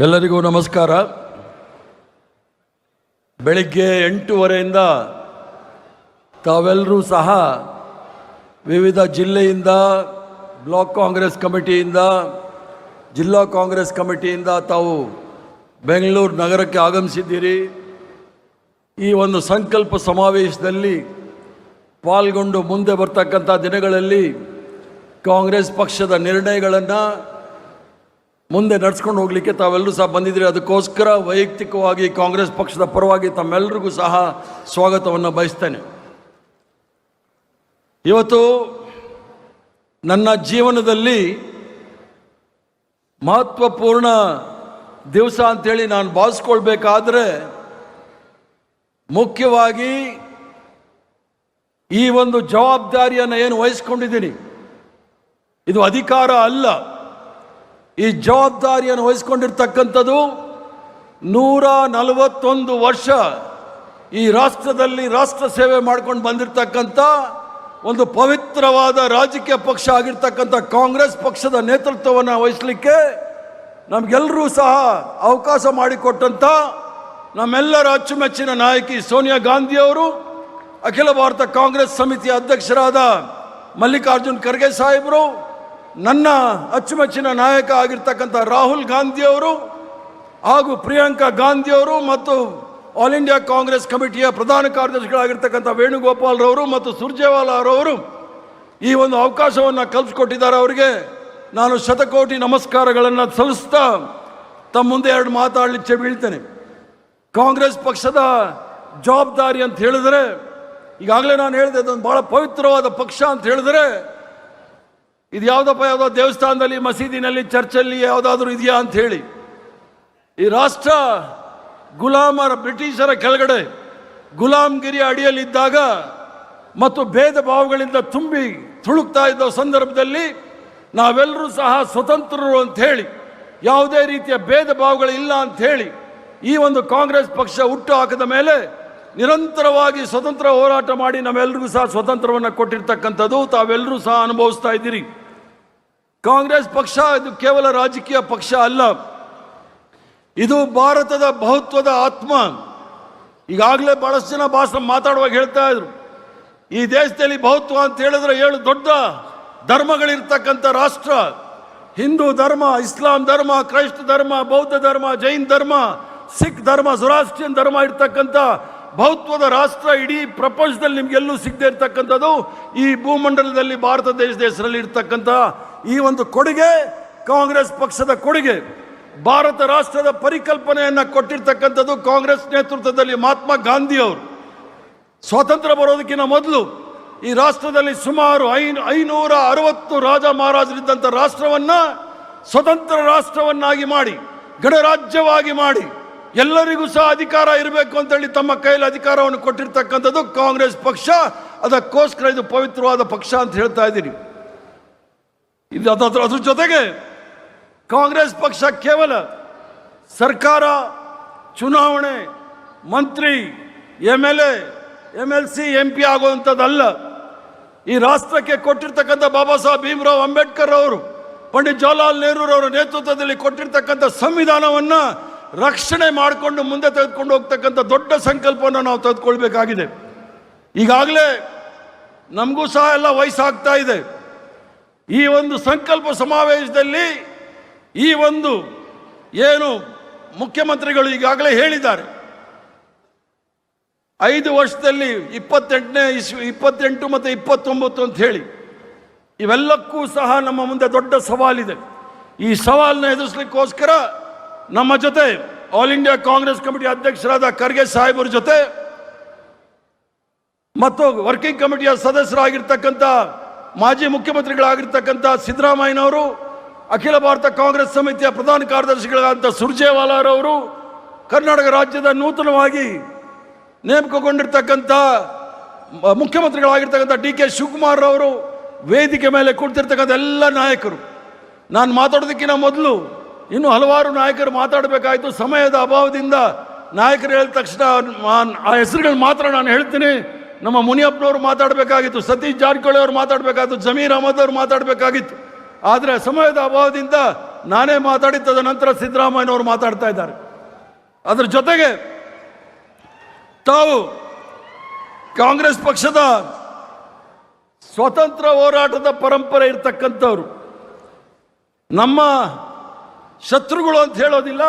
ಎಲ್ಲರಿಗೂ ನಮಸ್ಕಾರ. ಬೆಳಿಗ್ಗೆ 8:30 ತಾವೆಲ್ಲರೂ ಸಹ ವಿವಿಧ ಜಿಲ್ಲೆಯಿಂದ, ಬ್ಲಾಕ್ ಕಾಂಗ್ರೆಸ್ ಕಮಿಟಿಯಿಂದ, ಜಿಲ್ಲಾ ಕಾಂಗ್ರೆಸ್ ಕಮಿಟಿಯಿಂದ ತಾವು ಬೆಂಗಳೂರು ನಗರಕ್ಕೆ ಆಗಮಿಸಿದ್ದೀರಿ. ಈ ಒಂದು ಸಂಕಲ್ಪ ಸಮಾವೇಶದಲ್ಲಿ ಪಾಲ್ಗೊಂಡು ಮುಂದೆ ಬರ್ತಕ್ಕಂಥ ದಿನಗಳಲ್ಲಿ ಕಾಂಗ್ರೆಸ್ ಪಕ್ಷದ ನಿರ್ಣಯಗಳನ್ನು ಮುಂದೆ ನಡೆಸ್ಕೊಂಡು ಹೋಗಲಿಕ್ಕೆ ತಾವೆಲ್ಲರೂ ಸಹ ಬಂದಿದ್ದೀರಿ. ಅದಕ್ಕೋಸ್ಕರ ವೈಯಕ್ತಿಕವಾಗಿ ಕಾಂಗ್ರೆಸ್ ಪಕ್ಷದ ಪರವಾಗಿ ತಮ್ಮೆಲ್ಲರಿಗೂ ಸಹ ಸ್ವಾಗತವನ್ನು ಬಯಸ್ತೇನೆ. ಇವತ್ತು ನನ್ನ ಜೀವನದಲ್ಲಿ ಮಹತ್ವಪೂರ್ಣ ದಿವಸ ಅಂಥೇಳಿ ನಾನು ಭಾವಿಸ್ಕೊಳ್ಬೇಕಾದ್ರೆ ಮುಖ್ಯವಾಗಿ ಈ ಒಂದು ಜವಾಬ್ದಾರಿಯನ್ನು ಏನು ವಹಿಸ್ಕೊಂಡಿದ್ದೀನಿ, ಇದು ಅಧಿಕಾರ ಅಲ್ಲ. ಈ ಜವಾಬ್ದಾರಿಯನ್ನು ವಹಿಸ್ಕೊಂಡಿರ್ತಕ್ಕಂಥದ್ದು 141 ವರ್ಷ ಈ ರಾಷ್ಟ್ರದಲ್ಲಿ ರಾಷ್ಟ್ರ ಸೇವೆ ಮಾಡ್ಕೊಂಡು ಬಂದಿರತಕ್ಕಂಥ ಒಂದು ಪವಿತ್ರವಾದ ರಾಜಕೀಯ ಪಕ್ಷ ಆಗಿರ್ತಕ್ಕಂಥ ಕಾಂಗ್ರೆಸ್ ಪಕ್ಷದ ನೇತೃತ್ವವನ್ನು ವಹಿಸಲಿಕ್ಕೆ ನಮಗೆಲ್ಲರೂ ಸಹ ಅವಕಾಶ ಮಾಡಿಕೊಟ್ಟಂಥ ನಮ್ಮೆಲ್ಲರ ಅಚ್ಚುಮೆಚ್ಚಿನ ನಾಯಕಿ ಸೋನಿಯಾ ಗಾಂಧಿಯವರು, ಅಖಿಲ ಭಾರತ ಕಾಂಗ್ರೆಸ್ ಸಮಿತಿಯ ಅಧ್ಯಕ್ಷರಾದ ಮಲ್ಲಿಕಾರ್ಜುನ್ ಖರ್ಗೆ ಸಾಹೇಬರು, ನನ್ನ ಅಚ್ಚುಮೆಚ್ಚಿನ ನಾಯಕ ಆಗಿರ್ತಕ್ಕಂಥ ರಾಹುಲ್ ಗಾಂಧಿಯವರು ಹಾಗೂ ಪ್ರಿಯಾಂಕಾ ಗಾಂಧಿಯವರು ಮತ್ತು ಆಲ್ ಇಂಡಿಯಾ ಕಾಂಗ್ರೆಸ್ ಕಮಿಟಿಯ ಪ್ರಧಾನ ಕಾರ್ಯದರ್ಶಿಗಳಾಗಿರ್ತಕ್ಕಂಥ ವೇಣುಗೋಪಾಲ್ರವರು ಮತ್ತು ಸುರ್ಜೇವಾಲಾರವರು ಈ ಒಂದು ಅವಕಾಶವನ್ನು ಕಲ್ಪಿಸ್ಕೊಟ್ಟಿದ್ದಾರೆ. ಅವರಿಗೆ ನಾನು ಶತಕೋಟಿ ನಮಸ್ಕಾರಗಳನ್ನು ಸಲ್ಲಿಸ್ತಾ ತಮ್ಮ ಮುಂದೆ ಎರಡು ಮಾತಾಡಲಿಕ್ಕೆ ಬೀಳ್ತೇನೆ. ಕಾಂಗ್ರೆಸ್ ಪಕ್ಷದ ಜವಾಬ್ದಾರಿ ಅಂತ ಹೇಳಿದರೆ, ಈಗಾಗಲೇ ನಾನು ಹೇಳಿದೆ, ಅದೊಂದು ಭಾಳ ಪವಿತ್ರವಾದ ಪಕ್ಷ ಅಂತ ಹೇಳಿದರೆ, ಇದು ಯಾವುದೋ ದೇವಸ್ಥಾನದಲ್ಲಿ, ಮಸೀದಿನಲ್ಲಿ, ಚರ್ಚಲ್ಲಿ ಯಾವುದಾದ್ರೂ ಇದೆಯಾ ಅಂತ ಹೇಳಿ, ಈ ರಾಷ್ಟ್ರ ಗುಲಾಮರ ಬ್ರಿಟಿಷರ ಕೆಳಗಡೆ ಗುಲಾಮ್ಗಿರಿಯ ಅಡಿಯಲ್ಲಿದ್ದಾಗ ಮತ್ತು ಭೇದ ಭಾವಗಳಿಂದ ತುಂಬಿ ತುಳುಕ್ತಾ ಇದ್ದ ಸಂದರ್ಭದಲ್ಲಿ ನಾವೆಲ್ಲರೂ ಸಹ ಸ್ವತಂತ್ರರು ಅಂತ ಹೇಳಿ, ಯಾವುದೇ ರೀತಿಯ ಭೇದ ಭಾವಗಳಿಲ್ಲ ಅಂತ ಹೇಳಿ ಈ ಒಂದು ಕಾಂಗ್ರೆಸ್ ಪಕ್ಷ ಹುಟ್ಟು ಹಾಕಿದ ಮೇಲೆ ನಿರಂತರವಾಗಿ ಸ್ವತಂತ್ರ ಹೋರಾಟ ಮಾಡಿ ನಾವೆಲ್ಲರಿಗೂ ಸಹ ಸ್ವತಂತ್ರವನ್ನು ಕೊಟ್ಟಿರ್ತಕ್ಕಂಥದ್ದು ತಾವೆಲ್ಲರೂ ಸಹ ಅನುಭವಿಸ್ತಾ ಇದ್ದೀರಿ. ಕಾಂಗ್ರೆಸ್ ಪಕ್ಷ ಇದು ಕೇವಲ ರಾಜಕೀಯ ಪಕ್ಷ ಅಲ್ಲ, ಇದು ಭಾರತದ ಬಹುತ್ವದ ಆತ್ಮ. ಈಗಾಗಲೇ ಬಹಳಷ್ಟು ಜನ ಮಾತಾಡುವಾಗ ಹೇಳ್ತಾ ಇದ್ರು, ಈ ದೇಶದಲ್ಲಿ ಬಹುತ್ವ ಅಂತ ಹೇಳಿದ್ರೆ 7 ದೊಡ್ಡ ಧರ್ಮಗಳಿರ್ತಕ್ಕಂಥ ರಾಷ್ಟ್ರ. ಹಿಂದೂ ಧರ್ಮ, ಇಸ್ಲಾಂ ಧರ್ಮ, ಕ್ರೈಸ್ತ ಧರ್ಮ, ಬೌದ್ಧ ಧರ್ಮ, ಜೈನ್ ಧರ್ಮ, ಸಿಖ್ ಧರ್ಮ, ಜೊರಾಸ್ಟ್ರಿಯನ್ ಧರ್ಮ ಇರ್ತಕ್ಕಂಥ ಬಹುತ್ವದ ರಾಷ್ಟ್ರ ಇಡೀ ಪ್ರಪಂಚದಲ್ಲಿ ನಿಮಗೆಲ್ಲೂ ಸಿಗದೆ ಇರ್ತಕ್ಕಂಥದ್ದು ಈ ಭೂಮಂಡಲದಲ್ಲಿ ಭಾರತ ದೇಶದ ಹೆಸರಲ್ಲಿ ಇರ್ತಕ್ಕಂಥ ಈ ಒಂದು ಕೊಡುಗೆ ಕಾಂಗ್ರೆಸ್ ಪಕ್ಷದ ಕೊಡುಗೆ. ಭಾರತ ರಾಷ್ಟ್ರದ ಪರಿಕಲ್ಪನೆಯನ್ನು ಕೊಟ್ಟಿರ್ತಕ್ಕಂಥದ್ದು ಕಾಂಗ್ರೆಸ್ ನೇತೃತ್ವದಲ್ಲಿ ಮಹಾತ್ಮ ಗಾಂಧಿಯವರು. ಸ್ವಾತಂತ್ರ್ಯ ಬರೋದಕ್ಕಿಂತ ಮೊದಲು ಈ ರಾಷ್ಟ್ರದಲ್ಲಿ ಸುಮಾರು 560 ರಾಜ ಮಹಾರಾಜರಿದ್ದಂಥ ರಾಷ್ಟ್ರವನ್ನು ಸ್ವತಂತ್ರ ರಾಷ್ಟ್ರವನ್ನಾಗಿ ಮಾಡಿ, ಗಣರಾಜ್ಯವಾಗಿ ಮಾಡಿ, ಎಲ್ಲರಿಗೂ ಸಹ ಅಧಿಕಾರ ಇರಬೇಕು ಅಂತೇಳಿ ತಮ್ಮ ಕೈಯಲ್ಲಿ ಅಧಿಕಾರವನ್ನು ಕೊಟ್ಟಿರ್ತಕ್ಕಂಥದ್ದು ಕಾಂಗ್ರೆಸ್ ಪಕ್ಷ. ಅದಕ್ಕೋಸ್ಕರ ಇದು ಪವಿತ್ರವಾದ ಪಕ್ಷ ಅಂತ ಹೇಳ್ತಾ ಇದ್ದೀನಿ. ಅದ್ರ ಜೊತೆಗೆ ಕಾಂಗ್ರೆಸ್ ಪಕ್ಷ ಕೇವಲ ಸರ್ಕಾರ, ಚುನಾವಣೆ, ಮಂತ್ರಿ, MLA, MLC, MP ಆಗುವಂಥದ್ದಲ್ಲ. ಈ ರಾಷ್ಟ್ರಕ್ಕೆ ಕೊಟ್ಟಿರ್ತಕ್ಕಂಥ ಬಾಬಾ ಸಾಹೇಬ್ ಭೀಮ್ರಾವ್ ಅಂಬೇಡ್ಕರ್ ಅವರು, ಪಂಡಿತ್ ಜವಾಹರ್ಲಾಲ್ ನೆಹರೂರವರ ನೇತೃತ್ವದಲ್ಲಿ ಕೊಟ್ಟಿರ್ತಕ್ಕಂಥ ಸಂವಿಧಾನವನ್ನು ರಕ್ಷಣೆ ಮಾಡಿಕೊಂಡು ಮುಂದೆ ತೆಗೆದುಕೊಂಡು ಹೋಗ್ತಕ್ಕಂಥ ದೊಡ್ಡ ಸಂಕಲ್ಪವನ್ನು ನಾವು ತೆಗೆದುಕೊಳ್ಬೇಕಾಗಿದೆ. ಈಗಾಗಲೇ ನಮಗೂ ಸಹ ಎಲ್ಲ ವಯಸ್ಸಾಗ್ತಾ ಇದೆ. ಈ ಒಂದು ಸಂಕಲ್ಪ ಸಮಾವೇಶದಲ್ಲಿ ಈ ಒಂದು ಏನು ಮುಖ್ಯಮಂತ್ರಿಗಳು ಈಗಾಗಲೇ ಹೇಳಿದ್ದಾರೆ, 5 ವರ್ಷದಲ್ಲಿ 28 ಮತ್ತು 29 ಅಂತ ಹೇಳಿ, ಇವೆಲ್ಲಕ್ಕೂ ಸಹ ನಮ್ಮ ಮುಂದೆ ದೊಡ್ಡ ಸವಾಲಿದೆ. ಈ ಸವಾಲನ್ನ ಎದುರಿಸಲಿಕ್ಕೋಸ್ಕರ ನಮ್ಮ ಜೊತೆ ಆಲ್ ಇಂಡಿಯಾ ಕಾಂಗ್ರೆಸ್ ಕಮಿಟಿ ಅಧ್ಯಕ್ಷರಾದ ಖರ್ಗೆ ಸಾಹೇಬರ ಜೊತೆ ಮತ್ತು ವರ್ಕಿಂಗ್ ಕಮಿಟಿಯ ಸದಸ್ಯರಾಗಿರ್ತಕ್ಕಂಥ ಮಾಜಿ ಮುಖ್ಯಮಂತ್ರಿಗಳಾಗಿರ್ತಕ್ಕಂಥ ಸಿದ್ದರಾಮಯ್ಯನವರು, ಅಖಿಲ ಭಾರತ ಕಾಂಗ್ರೆಸ್ ಸಮಿತಿಯ ಪ್ರಧಾನ ಕಾರ್ಯದರ್ಶಿಗಳಾದಂಥ ಸುರ್ಜೇವಾಲಾರವರು, ಕರ್ನಾಟಕ ರಾಜ್ಯದ ನೂತನವಾಗಿ ನೇಮಕಗೊಂಡಿರ್ತಕ್ಕಂಥ ಮುಖ್ಯಮಂತ್ರಿಗಳಾಗಿರ್ತಕ್ಕಂಥ DK ಶಿವಕುಮಾರ್ ಅವರು, ವೇದಿಕೆ ಮೇಲೆ ಕುಳಿತಿರ್ತಕ್ಕಂಥ ಎಲ್ಲ ನಾಯಕರು. ನಾನು ಮಾತಾಡೋದಕ್ಕಿಂತ ಮೊದಲು ಇನ್ನೂ ಹಲವಾರು ನಾಯಕರು ಮಾತಾಡಬೇಕಾಯಿತು. ಸಮಯದ ಅಭಾವದಿಂದ ನಾಯಕರು ಹೇಳಿದ ತಕ್ಷಣ ಆ ಹೆಸರುಗಳು ಮಾತ್ರ ನಾನು ಹೇಳ್ತೀನಿ. ನಮ್ಮ ಮುನಿಯಪ್ಪನವರು ಮಾತಾಡಬೇಕಾಗಿತ್ತು, ಸತೀಶ್ ಜಾರಕಿಹೊಳಿ ಅವರು ಮಾತಾಡಬೇಕಾಗಿತ್ತು, ಜಮೀರ್ ಅಹಮದ್ ಅವರು ಮಾತಾಡಬೇಕಾಗಿತ್ತು. ಆದರೆ ಸಮಯದ ಅಭಾವದಿಂದ ನಾನೇ ಮಾತಾಡಿದ್ದದ ನಂತರ ಸಿದ್ದರಾಮಯ್ಯನವರು ಮಾತಾಡ್ತಾ ಇದ್ದಾರೆ. ಅದರ ಜೊತೆಗೆ ತಾವು ಕಾಂಗ್ರೆಸ್ ಪಕ್ಷದ ಸ್ವತಂತ್ರ ಹೋರಾಟದ ಪರಂಪರೆ ಇರ್ತಕ್ಕಂಥವ್ರು, ನಮ್ಮ ಶತ್ರುಗಳು ಅಂತ ಹೇಳೋದಿಲ್ಲ,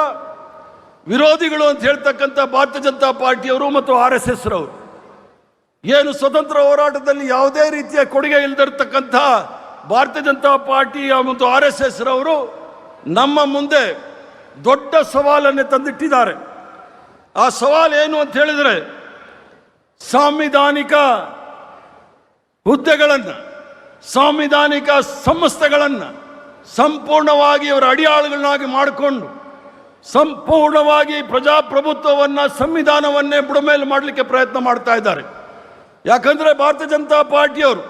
ವಿರೋಧಿಗಳು ಅಂತ ಹೇಳ್ತಕ್ಕಂಥ ಭಾರತೀಯ ಜನತಾ ಪಾರ್ಟಿಯವರು ಮತ್ತು RSS ರವರು ಏನು ಸ್ವತಂತ್ರ ಹೋರಾಟದಲ್ಲಿ ಯಾವುದೇ ರೀತಿಯ ಕೊಡುಗೆ ಇಲ್ಲದಿರ್ತಕ್ಕಂಥ ಭಾರತೀಯ ಜನತಾ ಪಾರ್ಟಿಯ ಮತ್ತು RSS ರವರು ನಮ್ಮ ಮುಂದೆ ದೊಡ್ಡ ಸವಾಲನ್ನೇ ತಂದಿಟ್ಟಿದ್ದಾರೆ. ಆ ಸವಾಲು ಏನು ಅಂತ ಹೇಳಿದರೆ, ಸಾಂವಿಧಾನಿಕ ಹುದ್ದೆಗಳನ್ನು, ಸಾಂವಿಧಾನಿಕ ಸಂಸ್ಥೆಗಳನ್ನು ಸಂಪೂರ್ಣವಾಗಿ ಅವರ ಅಡಿಯಾಳುಗಳನ್ನಾಗಿ ಮಾಡಿಕೊಂಡು ಸಂಪೂರ್ಣವಾಗಿ ಪ್ರಜಾಪ್ರಭುತ್ವವನ್ನು, ಸಂವಿಧಾನವನ್ನೇ ಬುಡಮೇಲು ಮಾಡಲಿಕ್ಕೆ ಪ್ರಯತ್ನ ಮಾಡ್ತಾ ಇದ್ದಾರೆ. ಯಾಕಂದರೆ ಭಾರತೀಯ ಜನತಾ ಪಾರ್ಟಿಯವರು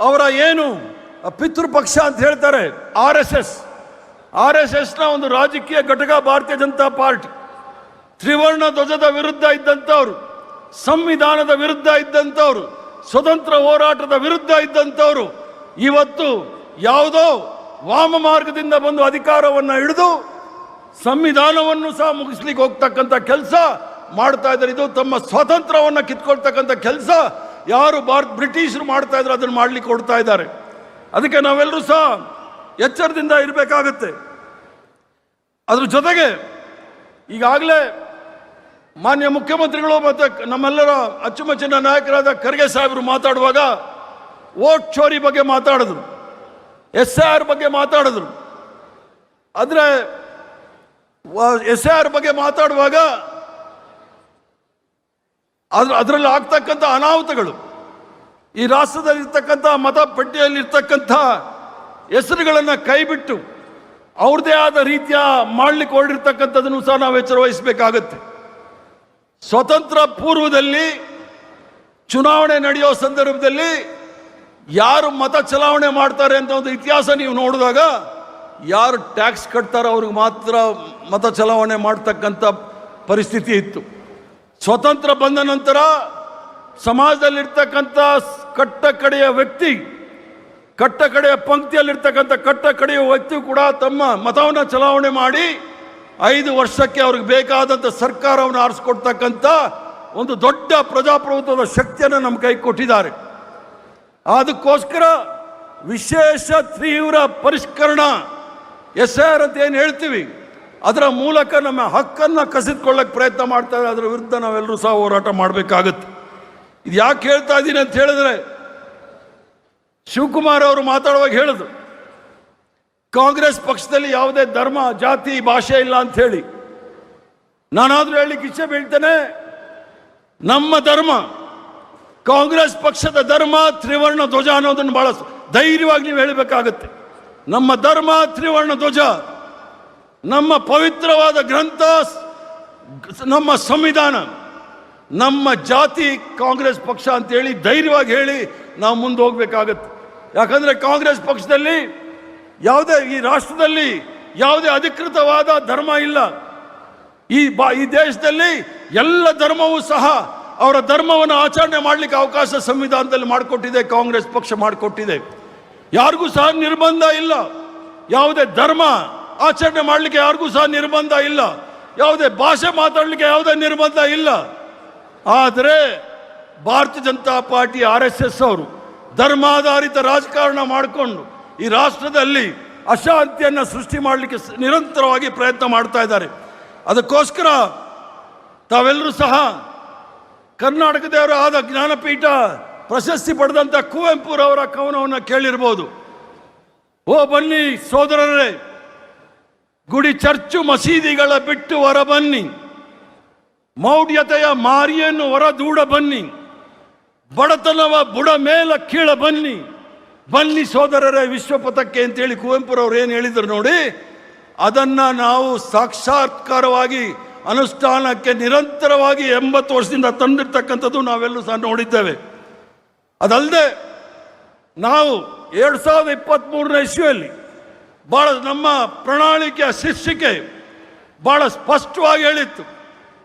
ಅವರ ಏನು ಪಿತೃಪಕ್ಷ ಅಂತ ಹೇಳ್ತಾರೆ RSSನ ಒಂದು ರಾಜಕೀಯ ಘಟಕ ಭಾರತೀಯ ಜನತಾ ಪಾರ್ಟಿ. ತ್ರಿವರ್ಣ ಧ್ವಜದ ವಿರುದ್ಧ ಇದ್ದಂಥವ್ರು, ಸಂವಿಧಾನದ ವಿರುದ್ಧ ಇದ್ದಂಥವ್ರು, ಸ್ವತಂತ್ರ ಹೋರಾಟದ ವಿರುದ್ಧ ಇದ್ದಂಥವ್ರು ಇವತ್ತು ಯಾವುದೋ ವಾಮ ಮಾರ್ಗದಿಂದ ಬಂದು ಅಧಿಕಾರವನ್ನು ಹಿಡಿದು ಸಂವಿಧಾನವನ್ನು ಸಹ ಮುಗಿಸ್ಲಿಕ್ಕೆ ಹೋಗ್ತಕ್ಕಂಥ ಕೆಲಸ ಮಾಡ್ತಾ ಇದ್ದಾರೆ. ಇದು ತಮ್ಮ ಸ್ವಾತಂತ್ರ್ಯವನ್ನು ಕಿತ್ಕೊಳ್ತಕ್ಕಂಥ ಕೆಲಸ ಯಾರು ಬ್ರಿಟಿಷರು ಮಾಡ್ತಾ ಇದ್ರು ಅದನ್ನು ಮಾಡ್ಲಿಕ್ಕೆ ಕೊಡ್ತಾ ಇದ್ದಾರೆ. ಅದಕ್ಕೆ ನಾವೆಲ್ಲರೂ ಸಹ ಎಚ್ಚರದಿಂದ ಇರಬೇಕಾಗತ್ತೆ. ಅದ್ರ ಜೊತೆಗೆ ಈಗಾಗಲೇ ಮಾನ್ಯ ಮುಖ್ಯಮಂತ್ರಿಗಳು ಮತ್ತು ನಮ್ಮೆಲ್ಲರ ಅಚ್ಚುಮೆಚ್ಚಿನ ನಾಯಕರಾದ ಖರ್ಗೆ ಸಾಹೇಬರು ಮಾತಾಡುವಾಗ ವೋಟ್ ಚೋರಿ ಬಗ್ಗೆ ಮಾತಾಡಿದ್ರು, SIR ಬಗ್ಗೆ ಮಾತಾಡಿದ್ರು. ಆದರೆ SIR ಬಗ್ಗೆ ಮಾತಾಡುವಾಗ ಅದರಲ್ಲಿ ಆಗ್ತಕ್ಕಂಥ ಅನಾಹುತಗಳು, ಈ ರಾಷ್ಟ್ರದಲ್ಲಿರ್ತಕ್ಕಂಥ ಮತಪಟ್ಟಿಯಲ್ಲಿರ್ತಕ್ಕಂಥ ಹೆಸರುಗಳನ್ನು ಕೈಬಿಟ್ಟು ಅವ್ರದ್ದೇ ಆದ ರೀತಿಯ ಮಾಡಲಿಕ್ಕೆ ಹೊರಡಿರ್ತಕ್ಕಂಥದ್ದನ್ನು ಸಹ ನಾವು ಎಚ್ಚರ ವಹಿಸಬೇಕಾಗತ್ತೆ. ಸ್ವತಂತ್ರ ಪೂರ್ವದಲ್ಲಿ ಚುನಾವಣೆ ನಡೆಯೋ ಸಂದರ್ಭದಲ್ಲಿ ಯಾರು ಮತ ಚಲಾವಣೆ ಮಾಡ್ತಾರೆ ಅಂತ ಒಂದು ಇತಿಹಾಸ ನೀವು ನೋಡಿದಾಗ, ಯಾರು ಟ್ಯಾಕ್ಸ್ ಕಟ್ತಾರೋ ಅವ್ರಿಗೆ ಮಾತ್ರ ಮತ ಚಲಾವಣೆ ಮಾಡ್ತಕ್ಕಂಥ ಪರಿಸ್ಥಿತಿ ಇತ್ತು. ಸ್ವತಂತ್ರ ಬಂದ ನಂತರ ಸಮಾಜದಲ್ಲಿರ್ತಕ್ಕಂಥ ಕಟ್ಟಕಡೆಯ ವ್ಯಕ್ತಿ, ಕಟ್ಟಕಡೆಯ ಪಂಕ್ತಿಯಲ್ಲಿರ್ತಕ್ಕಂಥ ಕಟ್ಟಕಡೆಯ ವ್ಯಕ್ತಿ ಕೂಡ ತಮ್ಮ ಮತವನ್ನು ಚಲಾವಣೆ ಮಾಡಿ 5 ವರ್ಷಕ್ಕೆ ಅವ್ರಿಗೆ ಬೇಕಾದಂಥ ಸರ್ಕಾರವನ್ನು ಆರಿಸ್ಕೊಡ್ತಕ್ಕಂಥ ಒಂದು ದೊಡ್ಡ ಪ್ರಜಾಪ್ರಭುತ್ವದ ಶಕ್ತಿಯನ್ನು ನಮ್ಮ ಕೈ ಕೊಟ್ಟಿದ್ದಾರೆ. ಅದಕ್ಕೋಸ್ಕರ ವಿಶೇಷ ತೀವ್ರ ಪರಿಷ್ಕರಣಾ SIR ಅಂತ ಏನು ಹೇಳ್ತೀವಿ, ಅದರ ಮೂಲಕ ನಮ್ಮ ಹಕ್ಕನ್ನು ಕಸಿದುಕೊಳ್ಳಕ್ಕೆ ಪ್ರಯತ್ನ ಮಾಡ್ತಾ ಇದ್ದಾರೆ. ಅದರ ವಿರುದ್ಧ ನಾವೆಲ್ಲರೂ ಸಹ ಹೋರಾಟ ಮಾಡಬೇಕಾಗತ್ತೆ. ಇದು ಯಾಕೆ ಹೇಳ್ತಾ ಇದ್ದೀನಿ ಅಂತ ಹೇಳಿದ್ರೆ, ಶಿವಕುಮಾರ್ ಅವರು ಮಾತಾಡುವಾಗ ಹೇಳಿದ್ರು, ಕಾಂಗ್ರೆಸ್ ಪಕ್ಷದಲ್ಲಿ ಯಾವುದೇ ಧರ್ಮ, ಜಾತಿ, ಭಾಷೆ ಇಲ್ಲ ಅಂತ ಹೇಳಿ. ನಾನಾದರೂ ಹೇಳಲಿಕ್ಕೆ ಇಚ್ಛೆ ಬೀಳ್ತೇನೆ, ನಮ್ಮ ಧರ್ಮ, ಕಾಂಗ್ರೆಸ್ ಪಕ್ಷದ ಧರ್ಮ ತ್ರಿವರ್ಣ ಧ್ವಜ ಅನ್ನೋದನ್ನು ಬಹಳ ಧೈರ್ಯವಾಗಿ ನೀವು ಹೇಳಬೇಕಾಗತ್ತೆ. ನಮ್ಮ ಧರ್ಮ ತ್ರಿವರ್ಣ ಧ್ವಜ, ನಮ್ಮ ಪವಿತ್ರವಾದ ಗ್ರಂಥ, ನಮ್ಮ ಸಂವಿಧಾನ, ನಮ್ಮ ಜಾತಿ ಕಾಂಗ್ರೆಸ್ ಪಕ್ಷ ಅಂತೇಳಿ ಧೈರ್ಯವಾಗಿ ಹೇಳಿ ನಾವು ಮುಂದೆ ಹೋಗ್ಬೇಕಾಗತ್ತೆ. ಯಾಕಂದರೆ ಕಾಂಗ್ರೆಸ್ ಪಕ್ಷದಲ್ಲಿ ಈ ರಾಷ್ಟ್ರದಲ್ಲಿ ಯಾವುದೇ ಅಧಿಕೃತವಾದ ಧರ್ಮ ಇಲ್ಲ. ಈ ದೇಶದಲ್ಲಿ ಎಲ್ಲ ಧರ್ಮವೂ ಸಹ ಅವರ ಧರ್ಮವನ್ನು ಆಚರಣೆ ಮಾಡಲಿಕ್ಕೆ ಅವಕಾಶ ಸಂವಿಧಾನದಲ್ಲಿ ಮಾಡಿಕೊಟ್ಟಿದೆ, ಕಾಂಗ್ರೆಸ್ ಪಕ್ಷ ಮಾಡಿಕೊಟ್ಟಿದೆ. ಯಾರಿಗೂ ಸಹ ನಿರ್ಬಂಧ ಇಲ್ಲ, ಯಾವುದೇ ಧರ್ಮ ಆಚರಣೆ ಮಾಡಲಿಕ್ಕೆ ಯಾರಿಗೂ ಸಹ ನಿರ್ಬಂಧ ಇಲ್ಲ, ಯಾವುದೇ ಭಾಷೆ ಮಾತಾಡಲಿಕ್ಕೆ ಯಾವುದೇ ನಿರ್ಬಂಧ ಇಲ್ಲ. ಆದರೆ ಭಾರತೀಯ ಜನತಾ ಪಾರ್ಟಿ RSS ಅವರು ಧರ್ಮಾಧಾರಿತ ರಾಜಕಾರಣ ಮಾಡಿಕೊಂಡು ಈ ರಾಷ್ಟ್ರದಲ್ಲಿ ಅಶಾಂತಿಯನ್ನು ಸೃಷ್ಟಿ ಮಾಡಲಿಕ್ಕೆ ನಿರಂತರವಾಗಿ ಪ್ರಯತ್ನ ಮಾಡ್ತಾ ಇದ್ದಾರೆ. ಅದಕ್ಕೋಸ್ಕರ ತಾವೆಲ್ಲರೂ ಸಹ ಕರ್ನಾಟಕದವರ ಆದ ಜ್ಞಾನಪೀಠ ಪ್ರಶಸ್ತಿ ಪಡೆದಂಥ ಕುವೆಂಪುರವರ ಕವನವನ್ನು ಕೇಳಿರ್ಬೋದು. ಓ ಬನ್ನಿ ಸೋದರರೇ, ಗುಡಿ ಚರ್ಚು ಮಸೀದಿಗಳ ಬಿಟ್ಟು ಹೊರ ಬನ್ನಿ, ಮೌಢ್ಯತೆಯ ಮಾರಿಯನ್ನು ಹೊರದೂಡ ಬನ್ನಿ, ಬಡತನವ ಬುಡ ಮೇಲ ಕೀಳ ಬನ್ನಿ, ಬನ್ನಿ ಸೋದರರೇ ವಿಶ್ವಪಥಕ್ಕೆ ಅಂತೇಳಿ ಕುವೆಂಪುರವ್ರು ಏನು ಹೇಳಿದ್ರು ನೋಡಿ, ಅದನ್ನು ನಾವು ಸಾಕ್ಷಾತ್ಕಾರವಾಗಿ ಅನುಷ್ಠಾನಕ್ಕೆ ನಿರಂತರವಾಗಿ 80 ವರ್ಷದಿಂದ ತಂದಿರ್ತಕ್ಕಂಥದ್ದು ನಾವೆಲ್ಲೂ ಸಹ ನೋಡಿದ್ದೇವೆ. ಅದಲ್ಲದೆ ನಾವು 2023ನೇ ಇಸ್ವಿಯಲ್ಲಿ ಭಾಳ ನಮ್ಮ ಪ್ರಣಾಳಿಕೆಯ ಶೀರ್ಷಿಕೆ ಭಾಳ ಸ್ಪಷ್ಟವಾಗಿ ಹೇಳಿತ್ತು.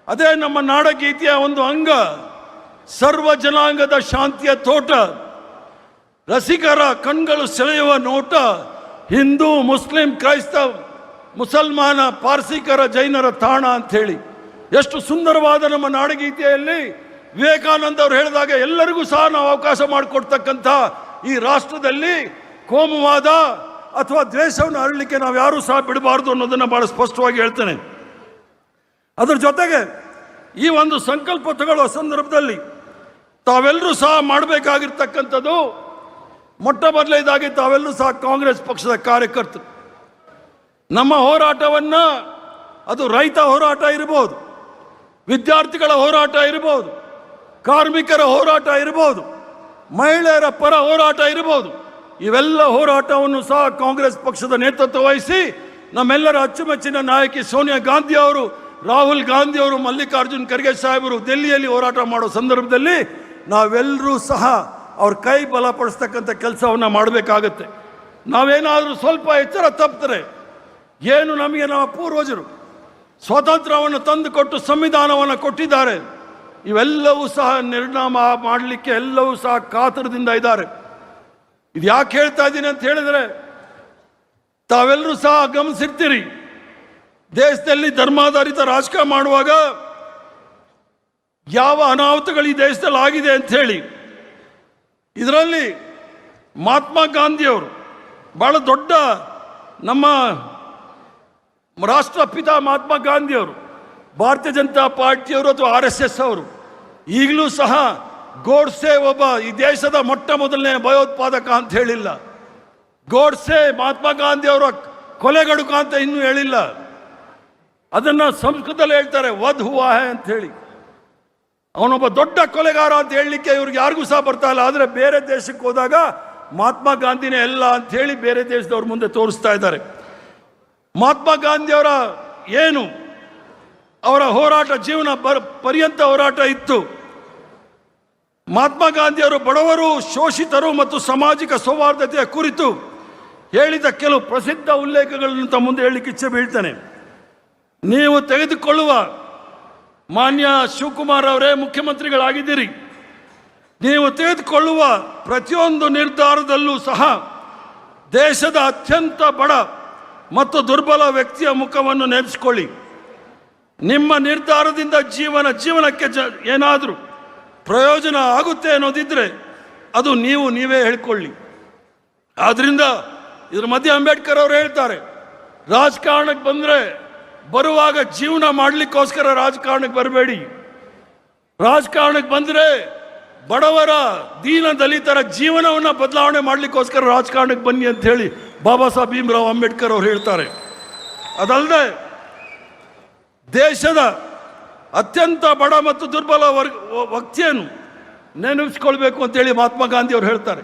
ಅದೇ ನಮ್ಮ ನಾಡಗೀತೆಯ ಒಂದು ಅಂಗ, ಸರ್ವ ಜನಾಂಗದ ಶಾಂತಿಯ ತೋಟ, ರಸಿಕರ ಕಣ್ಗಳು ಸೆಳೆಯುವ ನೋಟ, ಹಿಂದೂ ಮುಸ್ಲಿಂ ಕ್ರೈಸ್ತ ಮುಸಲ್ಮಾನ ಪಾರ್ಸಿಕರ ಜೈನರ ತಾಣ ಅಂಥೇಳಿ. ಎಷ್ಟು ಸುಂದರವಾದ ನಮ್ಮ ನಾಡಗೀತೆಯಲ್ಲಿ ವಿವೇಕಾನಂದ ಅವರು ಹೇಳಿದಾಗ ಎಲ್ಲರಿಗೂ ಸಹ ನಾವು ಅವಕಾಶ ಮಾಡಿಕೊಡ್ತಕ್ಕಂಥ ಈ ರಾಷ್ಟ್ರದಲ್ಲಿ ಕೋಮುವಾದ ಅಥವಾ ದ್ವೇಷವನ್ನು ಹರಡಲಿಕ್ಕೆ ನಾವು ಯಾರೂ ಸಹ ಬಿಡಬಾರ್ದು ಅನ್ನೋದನ್ನು ಬಹಳ ಸ್ಪಷ್ಟವಾಗಿ ಹೇಳ್ತೇನೆ. ಅದರ ಜೊತೆಗೆ ಈ ಒಂದು ಸಂಕಲ್ಪ ತಗೊಳ್ಳುವ ಸಂದರ್ಭದಲ್ಲಿ ತಾವೆಲ್ಲರೂ ಸಹ ಮಾಡಬೇಕಾಗಿರ್ತಕ್ಕಂಥದ್ದು ಮೊಟ್ಟ ಮೊದಲನೇದಾಗಿ ತಾವೆಲ್ಲರೂ ಸಹ ಕಾಂಗ್ರೆಸ್ ಪಕ್ಷದ ಕಾರ್ಯಕರ್ತರು ನಮ್ಮ ಹೋರಾಟವನ್ನು, ಅದು ರೈತ ಹೋರಾಟ ಇರಬಹುದು, ವಿದ್ಯಾರ್ಥಿಗಳ ಹೋರಾಟ ಇರಬಹುದು, ಕಾರ್ಮಿಕರ ಹೋರಾಟ ಇರಬಹುದು, ಮಹಿಳೆಯರ ಪರ ಹೋರಾಟ ಇರಬಹುದು, ಇವೆಲ್ಲ ಹೋರಾಟವನ್ನು ಸಹ ಕಾಂಗ್ರೆಸ್ ಪಕ್ಷದ ನೇತೃತ್ವ ವಹಿಸಿ ನಮ್ಮೆಲ್ಲರ ಅಚ್ಚುಮೆಚ್ಚಿನ ನಾಯಕಿ ಸೋನಿಯಾ ಗಾಂಧಿ ಅವರು, ರಾಹುಲ್ ಗಾಂಧಿ ಅವರು, ಮಲ್ಲಿಕಾರ್ಜುನ್ ಖರ್ಗೆ ಸಾಹೇಬರು ದೆಹಲಿಯಲ್ಲಿ ಹೋರಾಟ ಮಾಡೋ ಸಂದರ್ಭದಲ್ಲಿ ನಾವೆಲ್ಲರೂ ಸಹ ಅವ್ರ ಕೈ ಬಲಪಡಿಸ್ತಕ್ಕಂಥ ಕೆಲಸವನ್ನು ಮಾಡಬೇಕಾಗತ್ತೆ. ನಾವೇನಾದರೂ ಸ್ವಲ್ಪ ಎಚ್ಚರ ತಪ್ಪಿದ್ರೆ ಏನು ನಮಗೆ ನಮ್ಮ ಪೂರ್ವಜರು ಸ್ವಾತಂತ್ರ್ಯವನ್ನು ತಂದುಕೊಟ್ಟು ಸಂವಿಧಾನವನ್ನು ಕೊಟ್ಟಿದ್ದಾರೆ, ಇವೆಲ್ಲವೂ ಸಹ ನಿರ್ನಾಮ ಮಾಡಲಿಕ್ಕೆ ಎಲ್ಲವೂ ಸಹ ಕಾತರದಿಂದ ಇದ್ದಾರೆ. ಇದು ಯಾಕೆ ಹೇಳ್ತಾ ಇದ್ದೀನಿ ಅಂತ ಹೇಳಿದರೆ, ತಾವೆಲ್ಲರೂ ಸಹ ಗಮನಿಸಿರ್ತೀರಿ, ದೇಶದಲ್ಲಿ ಧರ್ಮಾಧಾರಿತ ರಾಜಕೀಯ ಮಾಡುವಾಗ ಯಾವ ಅನಾಹುತಗಳು ಈ ದೇಶದಲ್ಲಿ ಆಗಿದೆ ಅಂತ ಹೇಳಿ. ಇದರಲ್ಲಿ ಮಹಾತ್ಮ ಗಾಂಧಿಯವರು ಬಹಳ ದೊಡ್ಡ ನಮ್ಮ ರಾಷ್ಟ್ರಪಿತ ಮಹಾತ್ಮ ಗಾಂಧಿಯವರು, ಭಾರತೀಯ ಜನತಾ ಪಾರ್ಟಿಯವರು ಅಥವಾ RSS ಅವರು ಈಗಲೂ ಸಹ ಗೋಡ್ಸೆ ಒಬ್ಬ ಈ ದೇಶದ ಮೊಟ್ಟ ಮೊದಲನೇ ಭಯೋತ್ಪಾದಕ ಅಂತ ಹೇಳಿಲ್ಲ. ಗೋಡ್ಸೆ ಮಹಾತ್ಮ ಗಾಂಧಿಯವರ ಕೊಲೆಗಡುಕ ಅಂತ ಇನ್ನೂ ಹೇಳಿಲ್ಲ. ಅದನ್ನು ಸಂಸ್ಕೃತದಲ್ಲಿ ಹೇಳ್ತಾರೆ ವಧ್ ಹುವಾ ಹೈ ಅಂತ ಹೇಳಿ. ಅವನೊಬ್ಬ ದೊಡ್ಡ ಕೊಲೆಗಾರ ಅಂತ ಹೇಳಲಿಕ್ಕೆ ಇವ್ರಿಗೆ ಯಾರಿಗೂ ಸಹ ಬರ್ತಾ ಇಲ್ಲ. ಆದರೆ ಬೇರೆ ದೇಶಕ್ಕೆ ಹೋದಾಗ ಮಹಾತ್ಮ ಗಾಂಧಿನೇ ಎಲ್ಲ ಅಂತ ಹೇಳಿ ಬೇರೆ ದೇಶದವ್ರ ಮುಂದೆ ತೋರಿಸ್ತಾ ಇದ್ದಾರೆ. ಮಹಾತ್ಮ ಗಾಂಧಿಯವರ ಏನು ಅವರ ಹೋರಾಟ ಜೀವನ ಪರ್ಯಂತ ಹೋರಾಟ ಇತ್ತು. ಮಹಾತ್ಮ ಗಾಂಧಿಯವರು ಬಡವರು, ಶೋಷಿತರು ಮತ್ತು ಸಾಮಾಜಿಕ ಸೌಹಾರ್ದತೆಯ ಕುರಿತು ಹೇಳಿದ ಕೆಲವು ಪ್ರಸಿದ್ಧ ಉಲ್ಲೇಖಗಳನ್ನು ತಮ್ಮ ಮುಂದೆ ಹೇಳಲಿಕ್ಕೆ ಇಚ್ಛೆ ಬೀಳ್ತೇನೆ. ನೀವು ತೆಗೆದುಕೊಳ್ಳುವ ಮಾನ್ಯ ಶಿವಕುಮಾರ್ ಅವರೇ ಮುಖ್ಯಮಂತ್ರಿಗಳಾಗಿದ್ದೀರಿ, ನೀವು ತೆಗೆದುಕೊಳ್ಳುವ ಪ್ರತಿಯೊಂದು ನಿರ್ಧಾರದಲ್ಲೂ ಸಹ ದೇಶದ ಅತ್ಯಂತ ಬಡ ಮತ್ತು ದುರ್ಬಲ ವ್ಯಕ್ತಿಯ ಮುಖವನ್ನು ನೆನೆಸಿಕೊಳ್ಳಿ. ನಿಮ್ಮ ನಿರ್ಧಾರದಿಂದ ಜೀವನಕ್ಕೆ ಏನಾದರೂ ಪ್ರಯೋಜನ ಆಗುತ್ತೆ ಅನ್ನೋದಿದ್ರೆ ಅದು ನೀವೇ ಹೇಳ್ಕೊಳ್ಳಿ. ಆದ್ದರಿಂದ ಇದ್ರ ಮಧ್ಯೆ ಅಂಬೇಡ್ಕರ್ ಅವರು ಹೇಳ್ತಾರೆ, ರಾಜಕಾರಣಕ್ಕೆ ಬಂದರೆ ಬರುವಾಗ ಜೀವನ ಮಾಡಲಿಕ್ಕೋಸ್ಕರ ರಾಜಕಾರಣಕ್ಕೆ ಬರಬೇಡಿ, ರಾಜಕಾರಣಕ್ಕೆ ಬಂದರೆ ಬಡವರ ದೀನ ದಲಿತರ ಜೀವನವನ್ನು ಬದಲಾವಣೆ ಮಾಡಲಿಕ್ಕೋಸ್ಕರ ರಾಜಕಾರಣಕ್ಕೆ ಬನ್ನಿ ಅಂತ ಹೇಳಿ ಬಾಬಾ ಸಾಹೇಬ್ ಭೀಮ್ರಾವ್ ಅಂಬೇಡ್ಕರ್ ಅವರು ಹೇಳ್ತಾರೆ. ಅದಲ್ಲದೆ ದೇಶದ ಅತ್ಯಂತ ಬಡ ಮತ್ತು ದುರ್ಬಲ ವ್ಯಕ್ತಿಯನ್ನು ನೆನಪಿಸ್ಕೊಳ್ಬೇಕು ಅಂತೇಳಿ ಮಹಾತ್ಮ ಗಾಂಧಿ ಅವರು ಹೇಳ್ತಾರೆ.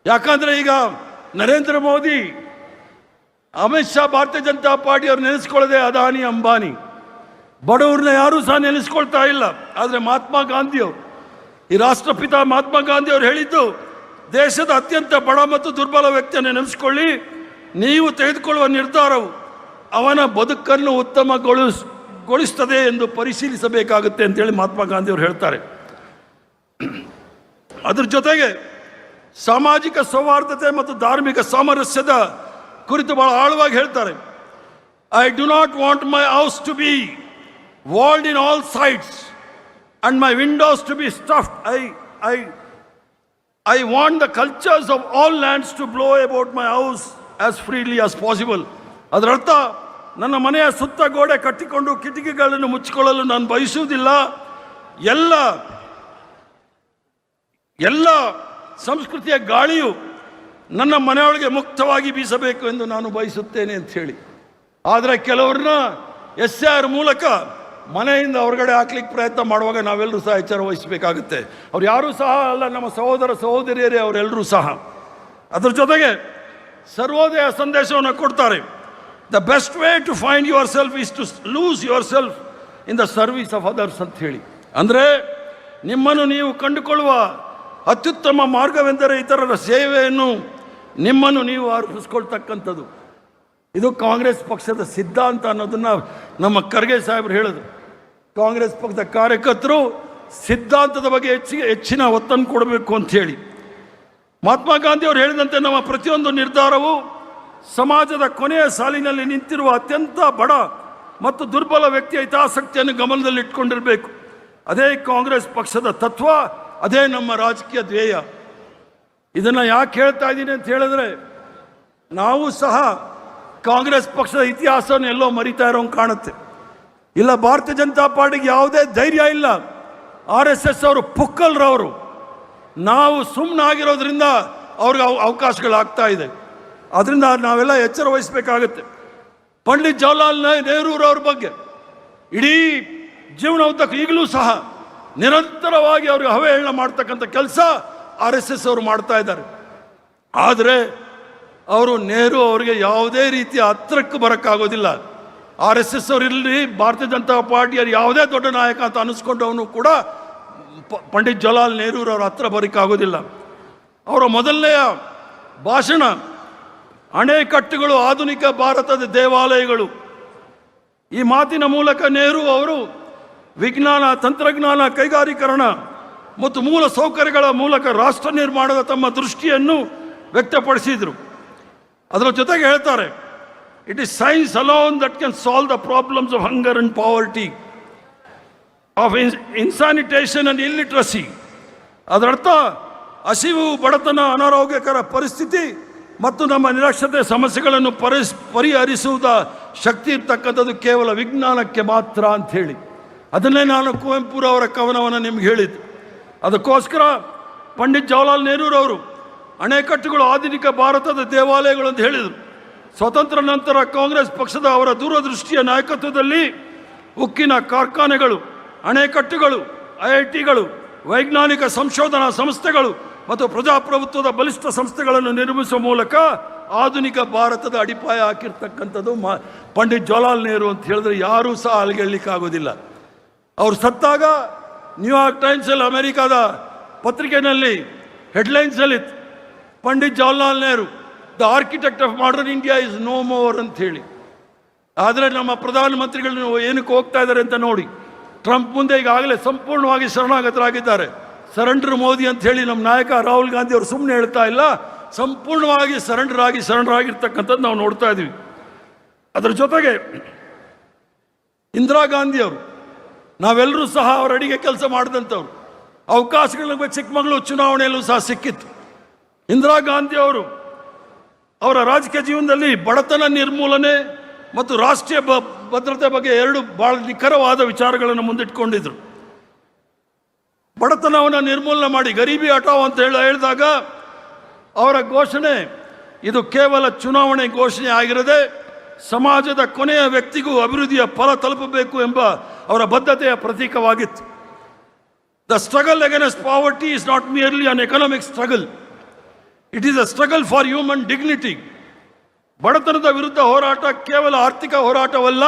ಯಾಕಂದರೆ ಈಗ ನರೇಂದ್ರ ಮೋದಿ, ಅಮಿತ್ ಶಾ, ಭಾರತೀಯ ಜನತಾ ಪಾರ್ಟಿಯವರು ನೆನೆಸ್ಕೊಳ್ಳದೆ ಅದಾನಿ ಅಂಬಾನಿ, ಬಡವ್ರನ್ನ ಯಾರೂ ಸಹ ನೆನೆಸ್ಕೊಳ್ತಾ ಇಲ್ಲ. ಆದರೆ ಮಹಾತ್ಮ ಗಾಂಧಿಯವರು, ಈ ರಾಷ್ಟ್ರಪಿತ ಮಹಾತ್ಮ ಗಾಂಧಿ ಅವರು ಹೇಳಿದ್ದು, ದೇಶದ ಅತ್ಯಂತ ಬಡ ಮತ್ತು ದುರ್ಬಲ ವ್ಯಕ್ತಿಯನ್ನು ನೆನೆಸ್ಕೊಳ್ಳಿ, ನೀವು ತೆಗೆದುಕೊಳ್ಳುವ ನಿರ್ಧಾರವು ಅವನ ಬದುಕನ್ನು ಉತ್ತಮಗೊಳಿಸ್ತದೆ ಎಂದು ಪರಿಶೀಲಿಸಬೇಕಾಗುತ್ತೆ ಅಂತೇಳಿ ಮಹಾತ್ಮ ಗಾಂಧಿ ಅವರು ಹೇಳ್ತಾರೆ. ಅದ್ರ ಜೊತೆಗೆ ಸಾಮಾಜಿಕ ಸೌಹಾರ್ದತೆ ಮತ್ತು ಧಾರ್ಮಿಕ ಸಾಮರಸ್ಯದ ಕುರಿತು ಬಹಳ ಆಳವಾಗಿ ಹೇಳ್ತಾರೆ. I do not want my house to be walled in all sides and my windows to be stuffed. I want the cultures of all lands to blow about my house as freely as possible. ಅದರರ್ಥ ನನ್ನ ಮನೆಯ ಸುತ್ತ ಗೋಡೆ ಕಟ್ಟಿಕೊಂಡು ಕಿಟಕಿಗಳನ್ನು ಮುಚ್ಚಿಕೊಳ್ಳಲು ನಾನು ಬಯಸುವುದಿಲ್ಲ. ಎಲ್ಲ ಸಂಸ್ಕೃತಿಯ ಗಾಳಿಯು ನನ್ನ ಮನೆಯೊಳಗೆ ಮುಕ್ತವಾಗಿ ಬೀಸಬೇಕು ಎಂದು ನಾನು ಬಯಸುತ್ತೇನೆ ಅಂತ ಹೇಳಿ. ಆದರೆ ಕೆಲವ್ರನ್ನ SR ಮೂಲಕ ಮನೆಯಿಂದ ಹೊರಗಡೆ ಹಾಕ್ಲಿಕ್ಕೆ ಪ್ರಯತ್ನ ಮಾಡುವಾಗ ನಾವೆಲ್ಲರೂ ಸಹ ಎಚ್ಚರ ವಹಿಸಬೇಕಾಗುತ್ತೆ. ಅವ್ರು ಯಾರೂ ಸಹ ಅಲ್ಲ, ನಮ್ಮ ಸಹೋದರ ಸಹೋದರಿಯರೇ ಅವರೆಲ್ಲರೂ ಸಹ. ಅದರ ಜೊತೆಗೆ ಸರ್ವೋದಯ ಸಂದೇಶವನ್ನು ಕೊಡ್ತಾರೆ. The best way to find yourself is to lose yourself in the service of others ಅಂತ ಹೇಳಿ. ಅಂದರೆ ನಿಮ್ಮನ್ನು ನೀವು ಕಂಡುಕೊಳ್ಳುವ ಅತ್ಯುತ್ತಮ ಮಾರ್ಗವೆಂದರೆ ಇತರರ ಸೇವೆಯನ್ನು ನಿಮ್ಮನ್ನು ನೀವು ಅರ್ಪಿಸ್ಕೊಳ್ತಕ್ಕಂಥದ್ದು. ಇದು ಕಾಂಗ್ರೆಸ್ ಪಕ್ಷದ ಸಿದ್ಧಾಂತ ಅನ್ನೋದನ್ನು ನಮ್ಮ ಖರ್ಗೆ ಸಾಹೇಬರು ಹೇಳಿದ್ರು. ಕಾಂಗ್ರೆಸ್ ಪಕ್ಷದ ಕಾರ್ಯಕರ್ತರು ಸಿದ್ಧಾಂತದ ಬಗ್ಗೆ ಹೆಚ್ಚಿನ ಒತ್ತನ್ನು ಕೊಡಬೇಕು ಅಂತ ಹೇಳಿ. ಮಹಾತ್ಮ ಗಾಂಧಿ ಅವರು ಹೇಳಿದಂತೆ ನಮ್ಮ ಪ್ರತಿಯೊಂದು ನಿರ್ಧಾರವು ಸಮಾಜದ ಕೊನೆಯ ಸಾಲಿನಲ್ಲಿ ನಿಂತಿರುವ ಅತ್ಯಂತ ಬಡ ಮತ್ತು ದುರ್ಬಲ ವ್ಯಕ್ತಿಯ ಹಿತಾಸಕ್ತಿಯನ್ನು ಗಮನದಲ್ಲಿಟ್ಕೊಂಡಿರಬೇಕು. ಅದೇ ಕಾಂಗ್ರೆಸ್ ಪಕ್ಷದ ತತ್ವ, ಅದೇ ನಮ್ಮ ರಾಜಕೀಯ ಧ್ಯೇಯ. ಇದನ್ನು ಯಾಕೆ ಹೇಳ್ತಾ ಇದ್ದೀನಿ ಅಂತ ಹೇಳಿದ್ರೆ, ನಾವು ಸಹ ಕಾಂಗ್ರೆಸ್ ಪಕ್ಷದ ಇತಿಹಾಸವನ್ನು ಎಲ್ಲೋ ಮರಿತಾ ಇರೋಂಗೆ ಕಾಣುತ್ತೆ. ಇಲ್ಲ, ಭಾರತೀಯ ಜನತಾ ಪಾರ್ಟಿಗೆ ಯಾವುದೇ ಧೈರ್ಯ ಇಲ್ಲ. RSS ಅವರು ಪುಕ್ಕಲ್ರವರು. ನಾವು ಸುಮ್ಮನಾಗಿರೋದ್ರಿಂದ ಅವ್ರಿಗೆ ಅವಕಾಶಗಳಾಗ್ತಾ ಇದೆ. ಅದರಿಂದ ನಾವೆಲ್ಲ ಎಚ್ಚರ ವಹಿಸಬೇಕಾಗತ್ತೆ. ಪಂಡಿತ್ ಜವಾಹರ್ಲಾಲ್ ನೆಹರೂರವ್ರ ಬಗ್ಗೆ ಇಡೀ ಜೀವನ ಉದ್ದಕ್ಕೂ ಈಗಲೂ ಸಹ ನಿರಂತರವಾಗಿ ಅವ್ರಿಗೆ ಅವಹೇಳನ ಮಾಡ್ತಕ್ಕಂಥ ಕೆಲಸ RSS ಅವರು ಮಾಡ್ತಾ ಇದ್ದಾರೆ. ಆದರೆ ಅವರು ನೆಹರು ಅವರಿಗೆ ಯಾವುದೇ ರೀತಿಯ ಹತ್ತಿರಕ್ಕೆ ಬರೋಕ್ಕಾಗೋದಿಲ್ಲ. RSS ಅವರು ಇಲ್ಲಿ ಭಾರತೀಯ ಜನತಾ ಪಾರ್ಟಿಯಲ್ಲಿ ಯಾವುದೇ ದೊಡ್ಡ ನಾಯಕ ಅಂತ ಅನ್ನಿಸ್ಕೊಂಡವನು ಕೂಡ ಪಂಡಿತ್ ಜವಾಹರ್ಲಾಲ್ ನೆಹರೂರವ್ರ ಹತ್ರ ಬರೋಕ್ಕಾಗೋದಿಲ್ಲ. ಅವರ ಮೊದಲನೆಯ ಭಾಷಣ ಅಣೆಕಟ್ಟುಗಳು ಆಧುನಿಕ ಭಾರತದ ದೇವಾಲಯಗಳು. ಈ ಮಾತಿನ ಮೂಲಕ ನೆಹರು ಅವರು ವಿಜ್ಞಾನ, ತಂತ್ರಜ್ಞಾನ, ಕೈಗಾರೀಕರಣ ಮತ್ತು ಮೂಲ ಸೌಕರ್ಯಗಳ ಮೂಲಕ ರಾಷ್ಟ್ರ ನಿರ್ಮಾಣದ ತಮ್ಮ ದೃಷ್ಟಿಯನ್ನು ವ್ಯಕ್ತಪಡಿಸಿದರು. ಅದರ ಜೊತೆಗೆ ಹೇಳ್ತಾರೆ, it is science alone that can solve the problems of hunger and poverty, of insanitation and illiteracy. ಅದರರ್ಥ ಹಸಿವು, ಬಡತನ, ಅನಾರೋಗ್ಯಕರ ಪರಿಸ್ಥಿತಿ ಮತ್ತು ನಮ್ಮ ನಿರಕ್ಷತೆ ಸಮಸ್ಯೆಗಳನ್ನು ಪರಿಹರಿಸುವುದ ಶಕ್ತಿ ಇರ್ತಕ್ಕಂಥದ್ದು ಕೇವಲ ವಿಜ್ಞಾನಕ್ಕೆ ಮಾತ್ರ ಅಂಥೇಳಿ. ಅದನ್ನೇ ನಾನು ಕುವೆಂಪುರವರ ಕವನವನ್ನು ನಿಮ್ಗೆ ಹೇಳಿದ್ದು. ಅದಕ್ಕೋಸ್ಕರ ಪಂಡಿತ್ ಜವಾಹರ್ಲಾಲ್ ನೆಹರೂರವರು ಅಣೆಕಟ್ಟುಗಳು ಆಧುನಿಕ ಭಾರತದ ದೇವಾಲಯಗಳು ಅಂತ ಹೇಳಿದರು. ಸ್ವತಂತ್ರ ನಂತರ ಕಾಂಗ್ರೆಸ್ ಪಕ್ಷದ ಅವರ ದೂರದೃಷ್ಟಿಯ ನಾಯಕತ್ವದಲ್ಲಿ ಉಕ್ಕಿನ ಕಾರ್ಖಾನೆಗಳು, ಅಣೆಕಟ್ಟುಗಳು, IITಗಳು, ವೈಜ್ಞಾನಿಕ ಸಂಶೋಧನಾ ಸಂಸ್ಥೆಗಳು ಮತ್ತು ಪ್ರಜಾಪ್ರಭುತ್ವದ ಬಲಿಷ್ಠ ಸಂಸ್ಥೆಗಳನ್ನು ನಿರ್ಮಿಸುವ ಮೂಲಕ ಆಧುನಿಕ ಭಾರತದ ಅಡಿಪಾಯ ಹಾಕಿರ್ತಕ್ಕಂಥದ್ದು ಪಂಡಿತ್ ಜವಾಹರ್ಲಾಲ್ ನೆಹರು ಅಂತ ಹೇಳಿದ್ರೆ ಯಾರೂ ಸಹ ಅಲ್ಲಿಗೆಳ್ಲಿಕ್ಕಾಗೋದಿಲ್ಲ. ಅವ್ರು ಸತ್ತಾಗ ನ್ಯೂಯಾರ್ಕ್ ಟೈಮ್ಸಲ್ಲಿ, ಅಮೆರಿಕಾದ ಪತ್ರಿಕೆಯಲ್ಲಿ ಹೆಡ್ಲೈನ್ಸಲ್ಲಿ Pandit Jawaharlal Nehru the architect of modern India is no more ಅಂತ ಹೇಳಿ. ಆದರೆ ನಮ್ಮ ಪ್ರಧಾನಮಂತ್ರಿಗಳು ಏನಕ್ಕೆ ಹೋಗ್ತಾ ಇದ್ದಾರೆ ಅಂತ ನೋಡಿ. ಟ್ರಂಪ್ ಮುಂದೆ ಈಗಾಗಲೇ ಸಂಪೂರ್ಣವಾಗಿ ಶರಣಾಗತರಾಗಿದ್ದಾರೆ. ಸರೆಂಡರ್ ಮೋದಿ ಅಂತ ಹೇಳಿ ನಮ್ಮ ನಾಯಕ ರಾಹುಲ್ ಗಾಂಧಿ ಅವರು ಸುಮ್ಮನೆ ಹೇಳ್ತಾ ಇಲ್ಲ, ಸಂಪೂರ್ಣವಾಗಿ ಸರೆಂಡರ್ ನಾವು ನೋಡ್ತಾ ಇದ್ದೀವಿ. ಅದರ ಜೊತೆಗೆ ಇಂದಿರಾ ಗಾಂಧಿ ಅವರು, ನಾವೆಲ್ಲರೂ ಸಹ ಅವರ ಅಡಿಗೆ ಕೆಲಸ ಮಾಡಿದಂಥವ್ರು. ಅವಕಾಶಗಳ ಚಿಕ್ಕಮಗಳೂರು ಚುನಾವಣೆಯಲ್ಲೂ ಸಹ ಸಿಕ್ಕಿತ್ತು. ಇಂದಿರಾ ಗಾಂಧಿ ಅವರು ಅವರ ರಾಜಕೀಯ ಜೀವನದಲ್ಲಿ ಬಡತನ ನಿರ್ಮೂಲನೆ ಮತ್ತು ರಾಷ್ಟ್ರೀಯ ಭದ್ರತೆ ಬಗ್ಗೆ ಎರಡು ಬಹಳ ನಿಖರವಾದ ವಿಚಾರಗಳನ್ನು ಮುಂದಿಟ್ಕೊಂಡಿದ್ರು. ಬಡತನವನ್ನು ನಿರ್ಮೂಲನೆ ಮಾಡಿ ಗರೀಬಿ ಹಟಾವ್ ಅಂತ ಹೇಳಿದಾಗ ಅವರ ಘೋಷಣೆ ಇದು ಕೇವಲ ಚುನಾವಣೆ ಘೋಷಣೆ ಆಗಿರದೆ ಸಮಾಜದ ಕೊನೆಯ ವ್ಯಕ್ತಿಗೂ ಅಭಿವೃದ್ಧಿಯ ಫಲ ತಲುಪಬೇಕು ಎಂಬ ಅವರ ಬದ್ಧತೆಯ ಪ್ರತೀಕವಾಗಿತ್ತು. The struggle against poverty is not merely an economic struggle, it is a struggle for human dignity. ಬಡತನದ ವಿರುದ್ಧ ಹೋರಾಟ ಕೇವಲ ಆರ್ಥಿಕ ಹೋರಾಟವಲ್ಲ,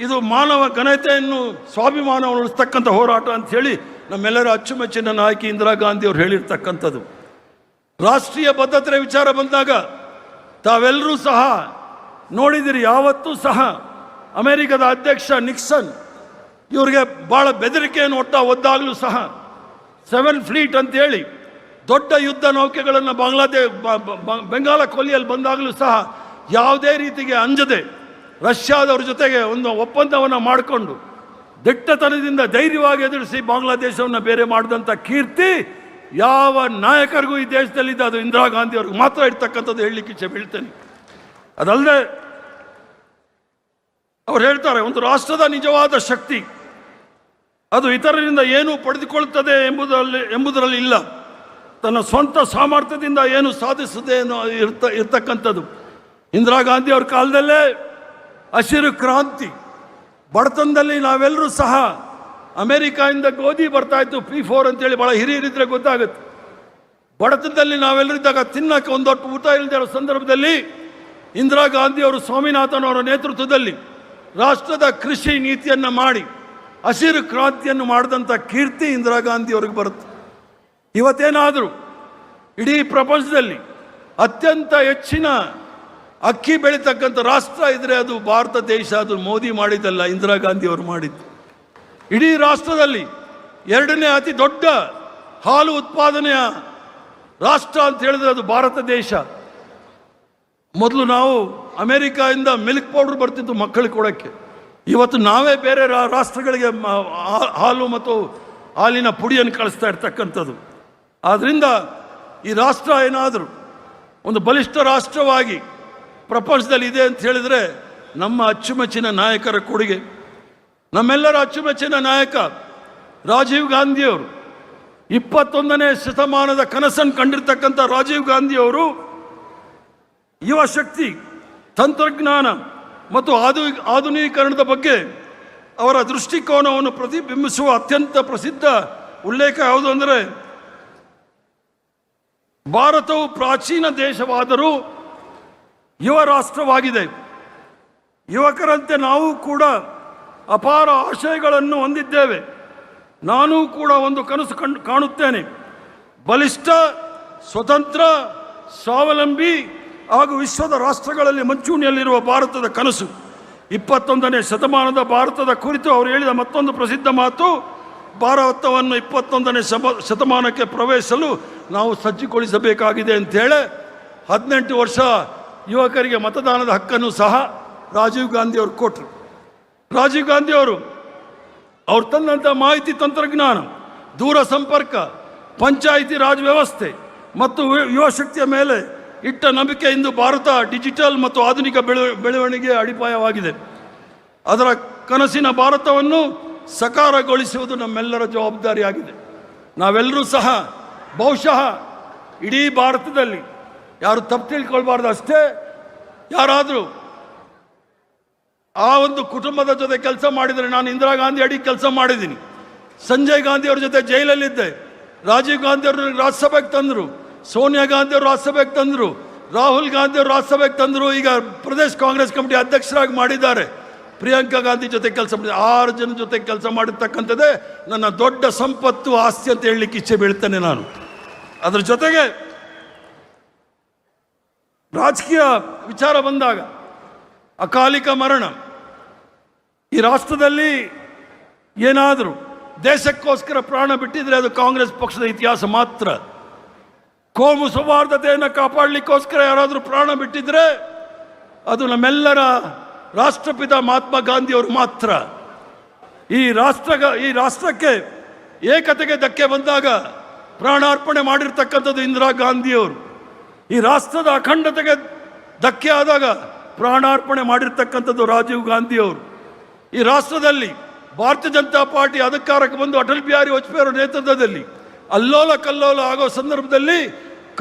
ಇದು ಮಾನವ ಘನತೆಯನ್ನು, ಸ್ವಾಭಿಮಾನವನ್ನು ಉಳಿಸ್ತಕ್ಕಂಥ ಹೋರಾಟ ಅಂತ ಹೇಳಿ ನಮ್ಮೆಲ್ಲರ ಅಚ್ಚುಮೆಚ್ಚಿನ ನಾಯಕಿ ಇಂದಿರಾ ಗಾಂಧಿ ಅವರು ಹೇಳಿರ್ತಕ್ಕಂಥದ್ದು. ರಾಷ್ಟ್ರೀಯ ಬದ್ಧತೆಯ ವಿಚಾರ ಬಂದಾಗ ತಾವೆಲ್ಲರೂ ಸಹ ನೋಡಿದಿರಿ. ಯಾವತ್ತೂ ಸಹ ಅಮೆರಿಕದ ಅಧ್ಯಕ್ಷ ನಿಕ್ಸನ್ ಇವರಿಗೆ ಭಾಳ ಬೆದರಿಕೆಯನ್ನು ಒದ್ದಾಗಲೂ ಸಹ 7 ಫ್ಲೀಟ್ ಅಂತೇಳಿ ದೊಡ್ಡ ಯುದ್ಧ ನೌಕೆಗಳನ್ನು ಬೆಂಗಾಲ ಕೊಲ್ಲಿಯಲ್ಲಿ ಬಂದಾಗಲೂ ಸಹ ಯಾವುದೇ ರೀತಿಗೆ ಅಂಜದೆ ರಷ್ಯಾದವ್ರ ಜೊತೆಗೆ ಒಂದು ಒಪ್ಪಂದವನ್ನು ಮಾಡಿಕೊಂಡು ದಿಟ್ಟತನದಿಂದ ಧೈರ್ಯವಾಗಿ ಎದುರಿಸಿ ಬಾಂಗ್ಲಾದೇಶವನ್ನು ಬೇರೆ ಮಾಡಿದಂಥ ಕೀರ್ತಿ ಯಾವ ನಾಯಕರಿಗೂ ಈ ದೇಶದಲ್ಲಿದ್ದ ಅದು ಇಂದಿರಾ ಗಾಂಧಿ ಅವ್ರಿಗೆ ಮಾತ್ರ ಇರ್ತಕ್ಕಂಥದ್ದು ಹೇಳಲಿಕ್ಕೆ ಇಚ್ಛೆ ಬೀಳ್ತೇನೆ. ಅದಲ್ಲದೆ ಅವ್ರು ಹೇಳ್ತಾರೆ, ಒಂದು ರಾಷ್ಟ್ರದ ನಿಜವಾದ ಶಕ್ತಿ ಅದು ಇತರರಿಂದ ಏನು ಪಡೆದುಕೊಳ್ಳುತ್ತದೆ ಎಂಬುದರಲ್ಲಿ ಇಲ್ಲ, ತನ್ನ ಸ್ವಂತ ಸಾಮರ್ಥ್ಯದಿಂದ ಏನು ಸಾಧಿಸುತ್ತೆ ಇರ್ತಕ್ಕಂಥದ್ದು. ಇಂದಿರಾ ಗಾಂಧಿ ಅವ್ರ ಕಾಲದಲ್ಲೇ ಹಸಿರು ಕ್ರಾಂತಿ, ಬಡತನದಲ್ಲಿ ನಾವೆಲ್ಲರೂ ಸಹ ಅಮೆರಿಕಾಯಿಂದ ಗೋಧಿ ಬರ್ತಾ ಇತ್ತು P4 ಅಂತೇಳಿ, ಭಾಳ ಹಿರಿಯರಿದ್ರೆ ಗೊತ್ತಾಗುತ್ತೆ. ಬಡತನದಲ್ಲಿ ನಾವೆಲ್ಲರೂ ಇದ್ದಾಗ ತಿನ್ನಕ್ಕೆ ಒಂದೊಟ್ಟು ಊಟ ಇಲ್ಲದೆ ಇರೋ ಸಂದರ್ಭದಲ್ಲಿ ಇಂದಿರಾ ಗಾಂಧಿ ಅವರು ಸ್ವಾಮಿನಾಥನ್ ಅವರ ನೇತೃತ್ವದಲ್ಲಿ ರಾಷ್ಟ್ರದ ಕೃಷಿ ನೀತಿಯನ್ನು ಮಾಡಿ ಹಸಿರು ಕ್ರಾಂತಿಯನ್ನು ಮಾಡಿದಂಥ ಕೀರ್ತಿ ಇಂದಿರಾ ಗಾಂಧಿ ಅವ್ರಿಗೆ ಬರುತ್ತೆ. ಇವತ್ತೇನಾದರೂ ಇಡೀ ಪ್ರಪಂಚದಲ್ಲಿ ಅತ್ಯಂತ ಹೆಚ್ಚಿನ ಅಕ್ಕಿ ಬೆಳೀತಕ್ಕಂಥ ರಾಷ್ಟ್ರ ಇದ್ದರೆ ಅದು ಭಾರತ ದೇಶ. ಅದು ಮೋದಿ ಮಾಡಿದ್ದಲ್ಲ, ಇಂದಿರಾ ಗಾಂಧಿ ಅವರು ಮಾಡಿದ್ದು. ಇಡೀ ರಾಷ್ಟ್ರದಲ್ಲಿ 2ನೇ ಅತಿ ದೊಡ್ಡ ಹಾಲು ಉತ್ಪಾದನೆಯ ರಾಷ್ಟ್ರ ಅಂತ ಹೇಳಿದ್ರೆ ಅದು ಭಾರತ ದೇಶ. ಮೊದಲು ನಾವು ಅಮೇರಿಕಾದಿಂದ ಮಿಲ್ಕ್ ಪೌಡರ್ ಬರ್ತಿತ್ತು ಮಕ್ಕಳಿಗೆ ಕೊಡೋಕ್ಕೆ. ಇವತ್ತು ನಾವೇ ಬೇರೆ ರಾಷ್ಟ್ರಗಳಿಗೆ ಹಾಲು ಮತ್ತು ಹಾಲಿನ ಪುಡಿಯನ್ನು ಕಳಿಸ್ತಾ ಇರ್ತಕ್ಕಂಥದ್ದು. ಆದ್ದರಿಂದ ಈ ರಾಷ್ಟ್ರ ಏನಾದರೂ ಒಂದು ಬಲಿಷ್ಠ ರಾಷ್ಟ್ರವಾಗಿ ಪ್ರಪಂಚದಲ್ಲಿ ಇದೆ ಅಂತ ಹೇಳಿದರೆ ನಮ್ಮ ಅಚ್ಚುಮೆಚ್ಚಿನ ನಾಯಕರ ಕೊಡುಗೆ. ನಮ್ಮೆಲ್ಲರ ಅಚ್ಚುಮೆಚ್ಚಿನ ನಾಯಕ ರಾಜೀವ್ ಗಾಂಧಿಯವರು, 21ನೇ ಶತಮಾನದ ಕನಸನ್ನು ಕಂಡಿರ್ತಕ್ಕಂಥ ರಾಜೀವ್ ಗಾಂಧಿಯವರು ಯುವ ಶಕ್ತಿ, ತಂತ್ರಜ್ಞಾನ ಮತ್ತು ಆಧುನೀಕರಣದ ಬಗ್ಗೆ ಅವರ ದೃಷ್ಟಿಕೋನವನ್ನು ಪ್ರತಿಬಿಂಬಿಸುವ ಅತ್ಯಂತ ಪ್ರಸಿದ್ಧ ಉಲ್ಲೇಖ ಯಾವುದು ಅಂದರೆ, ಭಾರತವು ಪ್ರಾಚೀನ ದೇಶವಾದರೂ ಯುವ ರಾಷ್ಟ್ರವಾಗಿದೆ. ಯುವಕರಂತೆ ನಾವು ಕೂಡ ಅಪಾರ ಆಶಯಗಳನ್ನು ಹೊಂದಿದ್ದೇವೆ. ನಾನೂ ಕೂಡ ಒಂದು ಕನಸು ಕಾಣುತ್ತೇನೆ. ಬಲಿಷ್ಠ, ಸ್ವತಂತ್ರ, ಸ್ವಾವಲಂಬಿ ಹಾಗೂ ವಿಶ್ವದ ರಾಷ್ಟ್ರಗಳಲ್ಲಿ ಮುಂಚೂಣಿಯಲ್ಲಿರುವ ಭಾರತದ ಕನಸು. 21ನೇ ಶತಮಾನದ ಭಾರತದ ಕುರಿತು ಅವರು ಹೇಳಿದ ಮತ್ತೊಂದು ಪ್ರಸಿದ್ಧ ಮಾತು, ಭಾರತವನ್ನು 21ನೇ ಶತಮಾನಕ್ಕೆ ಪ್ರವೇಶಿಸಲು ನಾವು ಸಜ್ಜುಗೊಳಿಸಬೇಕಾಗಿದೆ ಅಂಥೇಳಿ 18 ವರ್ಷ ಯುವಕರಿಗೆ ಮತದಾನದ ಹಕ್ಕನ್ನು ಸಹ ರಾಜೀವ್ ಗಾಂಧಿಯವರು ಕೊಟ್ಟರು. ರಾಜೀವ್ ಗಾಂಧಿಯವರು ತಂದಂಥ ಮಾಹಿತಿ ತಂತ್ರಜ್ಞಾನ, ದೂರ ಸಂಪರ್ಕ, ಪಂಚಾಯಿತಿ ರಾಜ್ ವ್ಯವಸ್ಥೆ ಮತ್ತು ಯುವ ಶಕ್ತಿಯ ಮೇಲೆ ಇಟ್ಟ ನಂಬಿಕೆ ಇಂದು ಭಾರತ ಡಿಜಿಟಲ್ ಮತ್ತು ಆಧುನಿಕ ಬೆಳವಣಿಗೆಯ ಅಡಿಪಾಯವಾಗಿದೆ. ಅದರ ಕನಸಿನ ಭಾರತವನ್ನು ಸಕಾರಗೊಳಿಸುವುದು ನಮ್ಮೆಲ್ಲರ ಜವಾಬ್ದಾರಿಯಾಗಿದೆ. ನಾವೆಲ್ಲರೂ ಸಹ ಬಹುಶಃ ಇಡೀ ಭಾರತದಲ್ಲಿ ಯಾರು ತಪ್ಪು ತಿಳ್ಕೊಳ್ಬಾರ್ದು ಅಷ್ಟೇ, ಯಾರಾದರೂ ಆ ಒಂದು ಕುಟುಂಬದ ಜೊತೆ ಕೆಲಸ ಮಾಡಿದರೆ, ನಾನು ಇಂದಿರಾ ಗಾಂಧಿ ಅಡಿ ಕೆಲಸ ಮಾಡಿದ್ದೀನಿ, ಸಂಜಯ್ ಗಾಂಧಿಯವ್ರ ಜೊತೆ ಜೈಲಲ್ಲಿದ್ದೆ, ರಾಜೀವ್ ಗಾಂಧಿಯವರು ರಾಜ್ಯಸಭೆಗೆ ತಂದರು, ಸೋನಿಯಾ ಗಾಂಧಿಯವರು ರಾಜ್ಯಸಭೆಗೆ ತಂದರು, ರಾಹುಲ್ ಗಾಂಧಿಯವರು ರಾಜ್ಯಸಭೆಗೆ ತಂದರು, ಈಗ ಪ್ರದೇಶ ಕಾಂಗ್ರೆಸ್ ಕಮಿಟಿ ಅಧ್ಯಕ್ಷರಾಗಿ ಮಾಡಿದ್ದಾರೆ, ಪ್ರಿಯಾಂಕಾ ಗಾಂಧಿ ಜೊತೆ ಕೆಲಸ ಮಾಡಿ 6 ಜನ ಜೊತೆ ಕೆಲಸ ಮಾಡಿರ್ತಕ್ಕಂಥದ್ದೇ ನನ್ನ ದೊಡ್ಡ ಸಂಪತ್ತು, ಆಸ್ತಿ ಅಂತ ಹೇಳಲಿಕ್ಕೆ ಇಚ್ಛೆ ಬೀಳ್ತೇನೆ ನಾನು. ಅದರ ಜೊತೆಗೆ ರಾಜಕೀಯ ವಿಚಾರ ಬಂದಾಗ ಅಕಾಲಿಕ ಮರಣ, ಈ ರಾಷ್ಟ್ರದಲ್ಲಿ ಏನಾದರೂ ದೇಶಕ್ಕೋಸ್ಕರ ಪ್ರಾಣ ಬಿಟ್ಟಿದ್ರೆ ಅದು ಕಾಂಗ್ರೆಸ್ ಪಕ್ಷದ ಇತಿಹಾಸ ಮಾತ್ರ. ಕೋಮು ಸೌಹಾರ್ದತೆಯನ್ನು ಕಾಪಾಡಲಿಕ್ಕೋಸ್ಕರ ಯಾರಾದರೂ ಪ್ರಾಣ ಬಿಟ್ಟಿದ್ರೆ ಅದು ನಮ್ಮೆಲ್ಲರ ರಾಷ್ಟ್ರಪಿತ ಮಹಾತ್ಮ ಗಾಂಧಿಯವರು ಮಾತ್ರ. ಈ ರಾಷ್ಟ್ರಕ್ಕೆ ಏಕತೆಗೆ ಧಕ್ಕೆ ಬಂದಾಗ ಪ್ರಾಣಾರ್ಪಣೆ ಮಾಡಿರ್ತಕ್ಕಂಥದ್ದು ಇಂದಿರಾ ಗಾಂಧಿಯವರು. ಈ ರಾಷ್ಟ್ರದ ಅಖಂಡತೆಗೆ ಧಕ್ಕೆ ಆದಾಗ ಪ್ರಾಣಾರ್ಪಣೆ ಮಾಡಿರ್ತಕ್ಕಂಥದ್ದು ರಾಜೀವ್ ಗಾಂಧಿಯವರು. ಈ ರಾಷ್ಟ್ರದಲ್ಲಿ ಭಾರತೀಯ ಜನತಾ ಪಾರ್ಟಿ ಅಧಿಕಾರಕ್ಕೆ ಬಂದು ಅಟಲ್ ಬಿಹಾರಿ ವಾಜಪೇಯಿ ಅವರ ನೇತೃತ್ವದಲ್ಲಿ ಅಲ್ಲೋಲ ಕಲ್ಲೋಲ ಆಗೋ ಸಂದರ್ಭದಲ್ಲಿ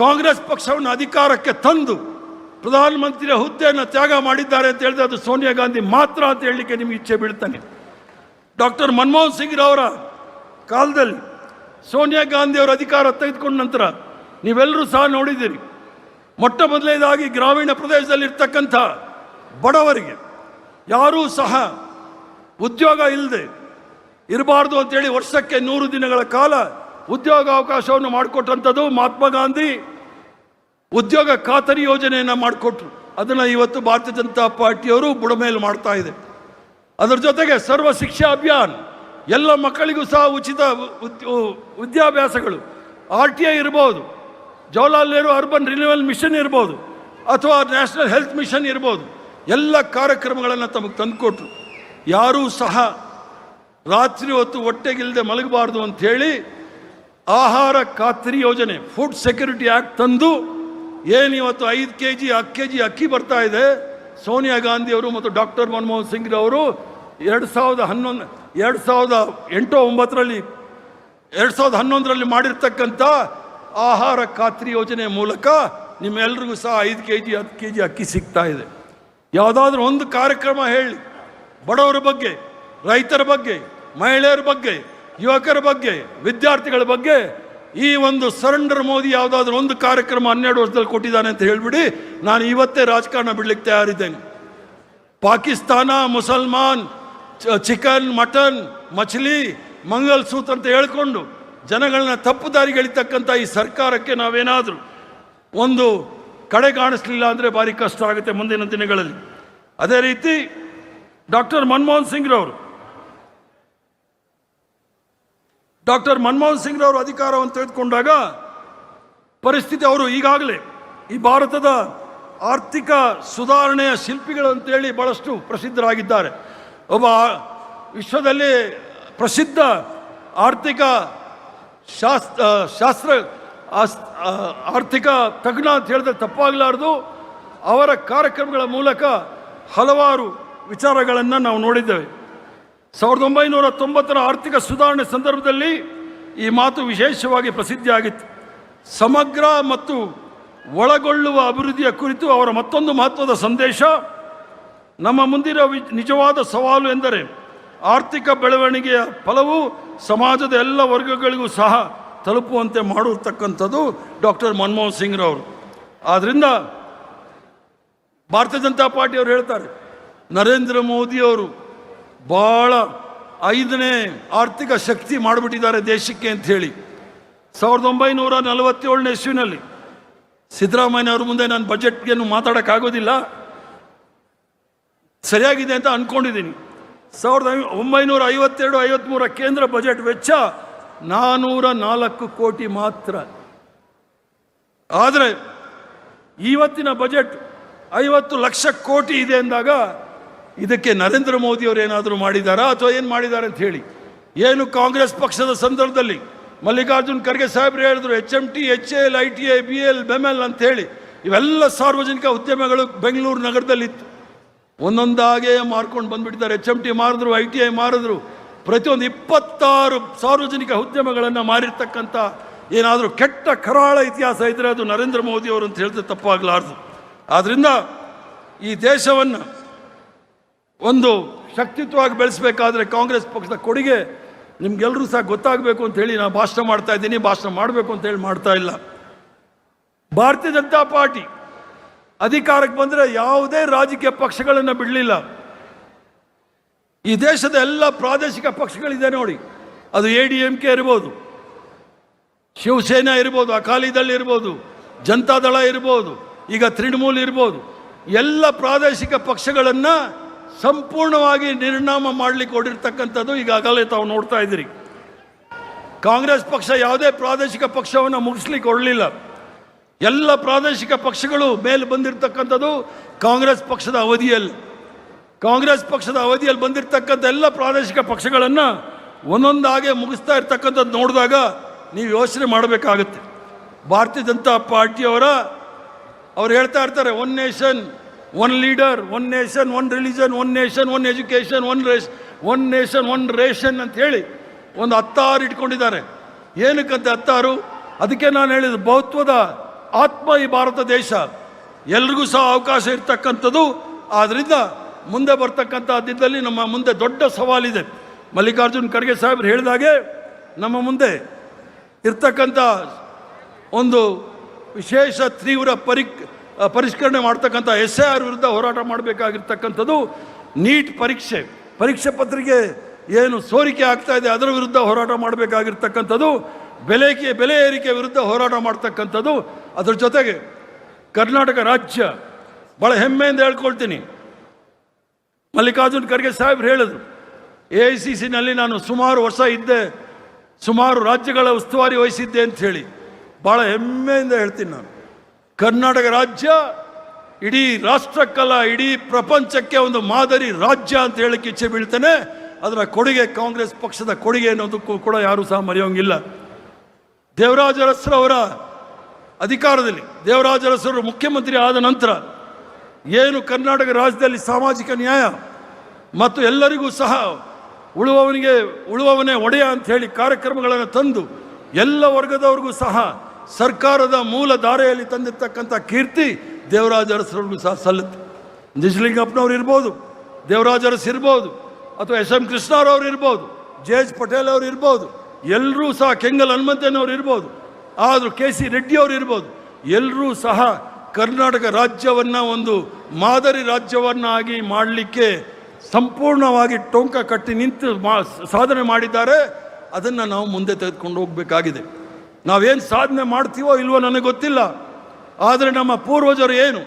ಕಾಂಗ್ರೆಸ್ ಪಕ್ಷವನ್ನು ಅಧಿಕಾರಕ್ಕೆ ತಂದು ಪ್ರಧಾನಮಂತ್ರಿಯ ಹುದ್ದೆಯನ್ನು ತ್ಯಾಗ ಮಾಡಿದ್ದಾರೆ ಅಂತ ಹೇಳಿದ್ರೆ ಅದು ಸೋನಿಯಾ ಗಾಂಧಿ ಮಾತ್ರ ಅಂತ ಹೇಳಲಿಕ್ಕೆ ನಿಮಗೆ ಇಚ್ಛೆ ಬೀಳ್ತಾನೆ. ಡಾಕ್ಟರ್ ಮನಮೋಹನ್ ಸಿಂಗ್ ಅವರ ಕಾಲದಲ್ಲಿ ಸೋನಿಯಾ ಗಾಂಧಿಯವರ ಅಧಿಕಾರ ತೆಗೆದುಕೊಂಡ ನಂತರ ನೀವೆಲ್ಲರೂ ಸಹ ನೋಡಿದ್ದೀರಿ, ಮೊಟ್ಟ ಮೊದಲನೇದಾಗಿ ಗ್ರಾಮೀಣ ಪ್ರದೇಶದಲ್ಲಿ ಇರ್ತಕ್ಕಂಥ ಬಡವರಿಗೆ ಯಾರೂ ಸಹ ಉದ್ಯೋಗ ಇಲ್ಲದೆ ಇರಬಾರ್ದು ಅಂತೇಳಿ ವರ್ಷಕ್ಕೆ 100 ದಿನಗಳ ಕಾಲ ಉದ್ಯೋಗಾವಕಾಶವನ್ನು ಮಾಡಿಕೊಟ್ಟಂಥದ್ದು ಮಹಾತ್ಮ ಗಾಂಧಿ ಉದ್ಯೋಗ ಖಾತರಿ ಯೋಜನೆಯನ್ನು ಮಾಡಿಕೊಟ್ರು. ಅದನ್ನು ಇವತ್ತು ಭಾರತೀಯ ಜನತಾ ಪಾರ್ಟಿಯವರು ಬುಡಮೇಲು ಮಾಡ್ತಾ ಇದೆ. ಅದರ ಜೊತೆಗೆ ಸರ್ವ ಶಿಕ್ಷಾ ಅಭಿಯಾನ, ಎಲ್ಲ ಮಕ್ಕಳಿಗೂ ಸಹ ಉಚಿತ ವಿದ್ಯಾಭ್ಯಾಸಗಳು, RTI ಇರ್ಬೋದು, Jawaharlal Nehru urban renewal mission ಇರ್ಬೋದು, ಅಥವಾ ನ್ಯಾಷನಲ್ ಹೆಲ್ತ್ ಮಿಷನ್ ಇರ್ಬೋದು, ಎಲ್ಲ ಕಾರ್ಯಕ್ರಮಗಳನ್ನು ತಮಗೆ ತಂದುಕೊಟ್ರು. ಯಾರೂ ಸಹ ರಾತ್ರಿ ಹೊತ್ತು ಹೊಟ್ಟೆಗಿಲ್ಲದೆ ಮಲಗಬಾರ್ದು ಅಂಥೇಳಿ ಆಹಾರ ಖಾತ್ರಿ ಯೋಜನೆ, ಫುಡ್ ಸೆಕ್ಯೂರಿಟಿ ಆ್ಯಕ್ಟ್ ತಂದು ಏನು ಇವತ್ತು 5 kg ಅಕ್ಕಿ ಬರ್ತಾ ಇದೆ, ಸೋನಿಯಾ ಗಾಂಧಿಯವರು ಮತ್ತು ಡಾಕ್ಟರ್ ಮನಮೋಹನ್ ಸಿಂಗ್ ಅವರು 2011ರಲ್ಲಿ ಮಾಡಿರ್ತಕ್ಕಂಥ ಆಹಾರ ಖಾತ್ರಿ ಯೋಜನೆ ಮೂಲಕ ನಿಮ್ಮೆಲ್ರಿಗೂ ಸಹ 5 kg 10 kg ಅಕ್ಕಿ ಸಿಗ್ತಾ ಇದೆ. ಯಾವುದಾದ್ರೂ ಒಂದು ಕಾರ್ಯಕ್ರಮ ಹೇಳಿ, ಬಡವರ ಬಗ್ಗೆ, ರೈತರ ಬಗ್ಗೆ, ಮಹಿಳೆಯರ ಬಗ್ಗೆ, ಯುವಕರ ಬಗ್ಗೆ, ವಿದ್ಯಾರ್ಥಿಗಳ ಬಗ್ಗೆ ಈ ಒಂದು ಸರೆಂಡರ್ ಮೋದಿ ಯಾವುದಾದ್ರೂ ಒಂದು ಕಾರ್ಯಕ್ರಮ 12 ವರ್ಷದಲ್ಲಿ ಕೊಟ್ಟಿದ್ದಾನೆ ಅಂತ ಹೇಳಿಬಿಡಿ, ನಾನು ಇವತ್ತೇ ರಾಜಕಾರಣ ಬಿಡಲಿಕ್ಕೆ ತಯಾರಿದ್ದೇನೆ. ಪಾಕಿಸ್ತಾನ, ಮುಸಲ್ಮಾನ್, ಚಿಕನ್, ಮಟನ್, ಮछली, ಮಂಗಲ್ ಸೂತ್ರ ಅಂತ ಹೇಳ್ಕೊಂಡು ಜನಗಳನ್ನ ತಪ್ಪು ದಾರಿಗೆ ಎಳಿತಕ್ಕಂಥ ಈ ಸರ್ಕಾರಕ್ಕೆ ನಾವೇನಾದರೂ ಒಂದು ಕಡೆ ಕಾಣಿಸ್ಲಿಲ್ಲ ಅಂದರೆ ಭಾರಿ ಕಷ್ಟ ಆಗುತ್ತೆ ಮುಂದಿನ ದಿನಗಳಲ್ಲಿ. ಅದೇ ರೀತಿ ಡಾಕ್ಟರ್ ಮನಮೋಹನ್ ಸಿಂಗ್ ರವರು ಅಧಿಕಾರವನ್ನು ತೆಗೆದುಕೊಂಡಾಗ ಪರಿಸ್ಥಿತಿ, ಅವರು ಈಗಾಗಲೇ ಈ ಭಾರತದ ಆರ್ಥಿಕ ಸುಧಾರಣೆಯ ಶಿಲ್ಪಿಗಳು ಅಂತೇಳಿ ಭಾಳಷ್ಟು ಪ್ರಸಿದ್ಧರಾಗಿದ್ದಾರೆ. ಒಬ್ಬ ವಿಶ್ವದಲ್ಲಿ ಪ್ರಸಿದ್ಧ ಆರ್ಥಿಕ ಆರ್ಥಿಕ ತಜ್ಞ ಅಂತ ಹೇಳಿದ್ರೆ ತಪ್ಪಾಗಲಾರ್ದು. ಅವರ ಕಾರ್ಯಕ್ರಮಗಳ ಮೂಲಕ ಹಲವಾರು ವಿಚಾರಗಳನ್ನು ನಾವು ನೋಡಿದ್ದೇವೆ. 1990ರ ಆರ್ಥಿಕ ಸುಧಾರಣೆ ಸಂದರ್ಭದಲ್ಲಿ ಈ ಮಾತು ವಿಶೇಷವಾಗಿ ಪ್ರಸಿದ್ಧಿಯಾಗಿತ್ತು. ಸಮಗ್ರ ಮತ್ತು ಒಳಗೊಳ್ಳುವ ಅಭಿವೃದ್ಧಿಯ ಕುರಿತು ಅವರ ಮತ್ತೊಂದು ಮಹತ್ವದ ಸಂದೇಶ, ನಮ್ಮ ಮುಂದಿನ ನಿಜವಾದ ಸವಾಲು ಎಂದರೆ ಆರ್ಥಿಕ ಬೆಳವಣಿಗೆಯ ಫಲವು ಸಮಾಜದ ಎಲ್ಲ ವರ್ಗಗಳಿಗೂ ಸಹ ತಲುಪುವಂತೆ ಮಾಡಿರ್ತಕ್ಕಂಥದ್ದು ಡಾಕ್ಟರ್ ಮನಮೋಹನ್ ಸಿಂಗ್ರವರು. ಆದ್ದರಿಂದ ಭಾರತೀಯ ಜನತಾ ಪಾರ್ಟಿಯವರು ಹೇಳ್ತಾರೆ, ನರೇಂದ್ರ ಮೋದಿಯವರು ಭಾಳ 5ನೇ ಆರ್ಥಿಕ ಶಕ್ತಿ ಮಾಡಿಬಿಟ್ಟಿದ್ದಾರೆ ದೇಶಕ್ಕೆ ಅಂತ ಹೇಳಿ. 1947ನೇ ಇಸ್ವಿನಲ್ಲಿ ಸಿದ್ದರಾಮಯ್ಯ ಅವ್ರ ಮುಂದೆ ನಾನು ಬಜೆಟ್ಗೇನು ಮಾತಾಡೋಕ್ಕಾಗೋದಿಲ್ಲ, ಸರಿಯಾಗಿದೆ ಅಂತ ಅಂದ್ಕೊಂಡಿದ್ದೀನಿ. 1952-53 ಕೇಂದ್ರ ಬಜೆಟ್ ವೆಚ್ಚ 404 ಕೋಟಿ ಮಾತ್ರ. ಆದರೆ ಇವತ್ತಿನ ಬಜೆಟ್ 50 ಲಕ್ಷ ಕೋಟಿ ಇದೆ ಅಂದಾಗ ಇದಕ್ಕೆ ನರೇಂದ್ರ ಮೋದಿಯವರು ಏನಾದರೂ ಮಾಡಿದಾರಾ ಅಥವಾ ಏನು ಮಾಡಿದ್ದಾರೆ ಅಂತ ಹೇಳಿ. ಏನು ಕಾಂಗ್ರೆಸ್ ಪಕ್ಷದ ಸಂದರ್ಭದಲ್ಲಿ ಮಲ್ಲಿಕಾರ್ಜುನ್ ಖರ್ಗೆ ಸಾಹೇಬ್ರು ಹೇಳಿದ್ರು, HMT, HAL, ITI, BL, BEML ಅಂತ ಹೇಳಿ ಇವೆಲ್ಲ ಸಾರ್ವಜನಿಕ ಉದ್ಯಮಗಳು ಬೆಂಗಳೂರು ನಗರದಲ್ಲಿತ್ತು. ಒಂದೊಂದಾಗೆ ಮಾರ್ಕೊಂಡು ಬಂದುಬಿಟ್ಟಿದ್ದಾರೆ. HMT ಮಾರಿದ್ರು, ITI ಮಾರಿದ್ರು, ಪ್ರತಿಯೊಂದು 26 ಸಾರ್ವಜನಿಕ ಉದ್ಯಮಗಳನ್ನು ಮಾರಿರ್ತಕ್ಕಂಥ ಏನಾದರೂ ಕೆಟ್ಟ ಕರಾಳ ಇತಿಹಾಸ ಇದ್ದರೆ ಅದು ನರೇಂದ್ರ ಮೋದಿಯವರು ಅಂತ ಹೇಳಿದ್ರೆ ತಪ್ಪಾಗಲಾರ್ದು. ಆದ್ದರಿಂದ ಈ ದೇಶವನ್ನು ಒಂದು ಶಕ್ತಿತ್ವವಾಗಿ ಬೆಳೆಸಬೇಕಾದ್ರೆ ಕಾಂಗ್ರೆಸ್ ಪಕ್ಷದ ಕೊಡುಗೆ ನಿಮ್ಗೆಲ್ಲರೂ ಸಹ ಗೊತ್ತಾಗಬೇಕು ಅಂತೇಳಿ ನಾನು ಭಾಷಣ ಮಾಡ್ತಾ ಇದ್ದೀನಿ. ಭಾಷಣ ಮಾಡಬೇಕು ಅಂತೇಳಿ ಮಾಡ್ತಾ ಇಲ್ಲ. ಭಾರತೀಯ ಜನತಾ ಪಾರ್ಟಿ ಅಧಿಕಾರಕ್ಕೆ ಬಂದರೆ ಯಾವುದೇ ರಾಜಕೀಯ ಪಕ್ಷಗಳನ್ನು ಬಿಡಲಿಲ್ಲ. ಈ ದೇಶದ ಎಲ್ಲ ಪ್ರಾದೇಶಿಕ ಪಕ್ಷಗಳಿದೆ ನೋಡಿ, ಅದು ADMK ಇರ್ಬೋದು, ಶಿವಸೇನಾ ಇರ್ಬೋದು, ಅಕಾಲಿದಳ ಇರ್ಬೋದು, ಜನತಾದಳ ಇರ್ಬೋದು, ಈಗ ತೃಣಮೂಲ್ ಇರ್ಬೋದು, ಎಲ್ಲ ಪ್ರಾದೇಶಿಕ ಪಕ್ಷಗಳನ್ನು ಸಂಪೂರ್ಣವಾಗಿ ನಿರ್ನಾಮ ಮಾಡಲಿಕ್ಕೆ ಹೊಡಿರ್ತಕ್ಕಂಥದ್ದು ಈಗಾಗಲೇ ತಾವು ನೋಡ್ತಾ ಇದ್ದೀರಿ. ಕಾಂಗ್ರೆಸ್ ಪಕ್ಷ ಯಾವುದೇ ಪ್ರಾದೇಶಿಕ ಪಕ್ಷವನ್ನು ಮುಗಿಸ್ಲಿಕ್ಕೆ ಹೊರಲಿಲ್ಲ. ಎಲ್ಲ ಪ್ರಾದೇಶಿಕ ಪಕ್ಷಗಳು ಮೇಲೆ ಬಂದಿರತಕ್ಕಂಥದ್ದು ಕಾಂಗ್ರೆಸ್ ಪಕ್ಷದ ಅವಧಿಯಲ್ಲಿ. ಕಾಂಗ್ರೆಸ್ ಪಕ್ಷದ ಅವಧಿಯಲ್ಲಿ ಬಂದಿರತಕ್ಕಂಥ ಎಲ್ಲ ಪ್ರಾದೇಶಿಕ ಪಕ್ಷಗಳನ್ನು ಒಂದೊಂದಾಗೆ ಮುಗಿಸ್ತಾ ಇರ್ತಕ್ಕಂಥದ್ದು ನೋಡಿದಾಗ ನೀವು ಯೋಚನೆ ಮಾಡಬೇಕಾಗುತ್ತೆ. ಭಾರತೀಯ ಜನತಾ ಪಾರ್ಟಿಯವರ ಅವ್ರು ಹೇಳ್ತಾ ಇರ್ತಾರೆ, 1 nation 1 leader, 1 nation 1 religion, 1 nation 1 education, 1 nation 1 ration ಅಂತ ಹೇಳಿ ಒಂದು 16 ಇಟ್ಕೊಂಡಿದ್ದಾರೆ. ಏನಕ್ಕಂತೆ 16? ಅದಕ್ಕೆ ನಾನು ಹೇಳಿದ್ದು, ಬಹುತ್ವದ ಆತ್ಮ ಈ ಭಾರತ ದೇಶ, ಎಲ್ರಿಗೂ ಸಹ ಅವಕಾಶ ಇರ್ತಕ್ಕಂಥದ್ದು. ಆದ್ದರಿಂದ ಮುಂದೆ ಬರ್ತಕ್ಕಂಥ ದಿನದಲ್ಲಿ ನಮ್ಮ ಮುಂದೆ ದೊಡ್ಡ ಸವಾಲಿದೆ. ಮಲ್ಲಿಕಾರ್ಜುನ್ ಖರ್ಗೆ ಸಾಹೇಬ್ರು ಹೇಳಿದಾಗೆ ನಮ್ಮ ಮುಂದೆ ಇರ್ತಕ್ಕಂಥ ಒಂದು ವಿಶೇಷ ತೀವ್ರ ಪರಿಷ್ಕರಣೆ ಮಾಡ್ತಕ್ಕಂಥ SIR ವಿರುದ್ಧ ಹೋರಾಟ ಮಾಡಬೇಕಾಗಿರ್ತಕ್ಕಂಥದ್ದು. ನೀಟ್ ಪರೀಕ್ಷೆ ಪತ್ರಿಕೆ ಏನು ಸೋರಿಕೆ ಆಗ್ತಾ ಇದೆ ಅದರ ವಿರುದ್ಧ ಹೋರಾಟ ಮಾಡಬೇಕಾಗಿರ್ತಕ್ಕಂಥದ್ದು. ಬೆಲೆ ಏರಿಕೆ ವಿರುದ್ಧ ಹೋರಾಟ ಮಾಡ್ತಕ್ಕಂಥದ್ದು. ಅದರ ಜೊತೆಗೆ ಕರ್ನಾಟಕ ರಾಜ್ಯ ಭಾಳ ಹೆಮ್ಮೆಯಿಂದ ಹೇಳ್ಕೊಳ್ತೀನಿ, ಮಲ್ಲಿಕಾರ್ಜುನ್ ಖರ್ಗೆ ಸಾಹೇಬ್ರು ಹೇಳಿದ್ರು, AICCನಲ್ಲಿ ನಾನು ಸುಮಾರು ವರ್ಷ ಇದ್ದೆ, ಸುಮಾರು ರಾಜ್ಯಗಳ ಉಸ್ತುವಾರಿ ವಹಿಸಿದ್ದೆ ಅಂತ ಹೇಳಿ ಭಾಳ ಹೆಮ್ಮೆಯಿಂದ ಹೇಳ್ತೀನಿ. ನಾನು ಕರ್ನಾಟಕ ರಾಜ್ಯ ಇಡೀ ರಾಷ್ಟ್ರಕ್ಕಲ್ಲ, ಇಡೀ ಪ್ರಪಂಚಕ್ಕೆ ಒಂದು ಮಾದರಿ ರಾಜ್ಯ ಅಂತ ಹೇಳಕ್ಕೆ ಇಚ್ಛೆ ಬೀಳ್ತೇನೆ. ಅದರ ಕೊಡುಗೆ ಕಾಂಗ್ರೆಸ್ ಪಕ್ಷದ ಕೊಡುಗೆ ಅನ್ನೋದಕ್ಕೂ ಕೂಡ ಯಾರೂ ಸಹ ಮರೆಯೋಂಗಿಲ್ಲ. ದೇವರಾಜ ಅರಸರವರ ಅಧಿಕಾರದಲ್ಲಿ, ದೇವರಾಜ ಅರಸರು ಮುಖ್ಯಮಂತ್ರಿ ಆದ ನಂತರ ಏನು ಕರ್ನಾಟಕ ರಾಜ್ಯದಲ್ಲಿ ಸಾಮಾಜಿಕ ನ್ಯಾಯ ಮತ್ತು ಎಲ್ಲರಿಗೂ ಸಹ ಉಳುವವನೇ ಒಡೆಯ ಅಂತ ಹೇಳಿ ಕಾರ್ಯಕ್ರಮಗಳನ್ನು ತಂದು ಎಲ್ಲ ವರ್ಗದವ್ರಿಗೂ ಸಹ ಸರ್ಕಾರದ ಮೂಲ ಧಾರೆಯಲ್ಲಿ ತಂದಿರ್ತಕ್ಕಂಥ ಕೀರ್ತಿ ದೇವರಾಜ ಅರಸರಿಗೂ ಸಹ ಸಲ್ಲುತ್ತೆ. ನಿಜಲಿಂಗಪ್ಪನವ್ರು ಇರ್ಬೋದು, ದೇವರಾಜ ಅರಸ್ ಇರ್ಬೋದು, ಅಥವಾ SM ಕೃಷ್ಣರವ್ರು ಇರ್ಬೋದು, JH ಪಟೇಲ್ ಅವರು ಇರ್ಬೋದು, ಎಲ್ಲರೂ ಸಹ ಕೆಂಗಲ್ ಹನುಮಂತನವ್ರು ಇರ್ಬೋದು, ಆದರೂ KC ರೆಡ್ಡಿ ಅವರು ಇರ್ಬೋದು, ಎಲ್ಲರೂ ಸಹ ಕರ್ನಾಟಕ ರಾಜ್ಯವನ್ನು ಒಂದು ಮಾದರಿ ರಾಜ್ಯವನ್ನಾಗಿ ಮಾಡಲಿಕ್ಕೆ ಸಂಪೂರ್ಣವಾಗಿ ಟೊಂಕ ಕಟ್ಟಿ ನಿಂತು ಸಾಧನೆ ಮಾಡಿದ್ದಾರೆ. ಅದನ್ನು ನಾವು ಮುಂದೆ ತೆಗೆದುಕೊಂಡು ಹೋಗಬೇಕಾಗಿದೆ. ನಾವೇನು ಸಾಧನೆ ಮಾಡ್ತೀವೋ ಇಲ್ವೋ ನನಗೆ ಗೊತ್ತಿಲ್ಲ, ಆದರೆ ನಮ್ಮ ಪೂರ್ವಜರು ಏನು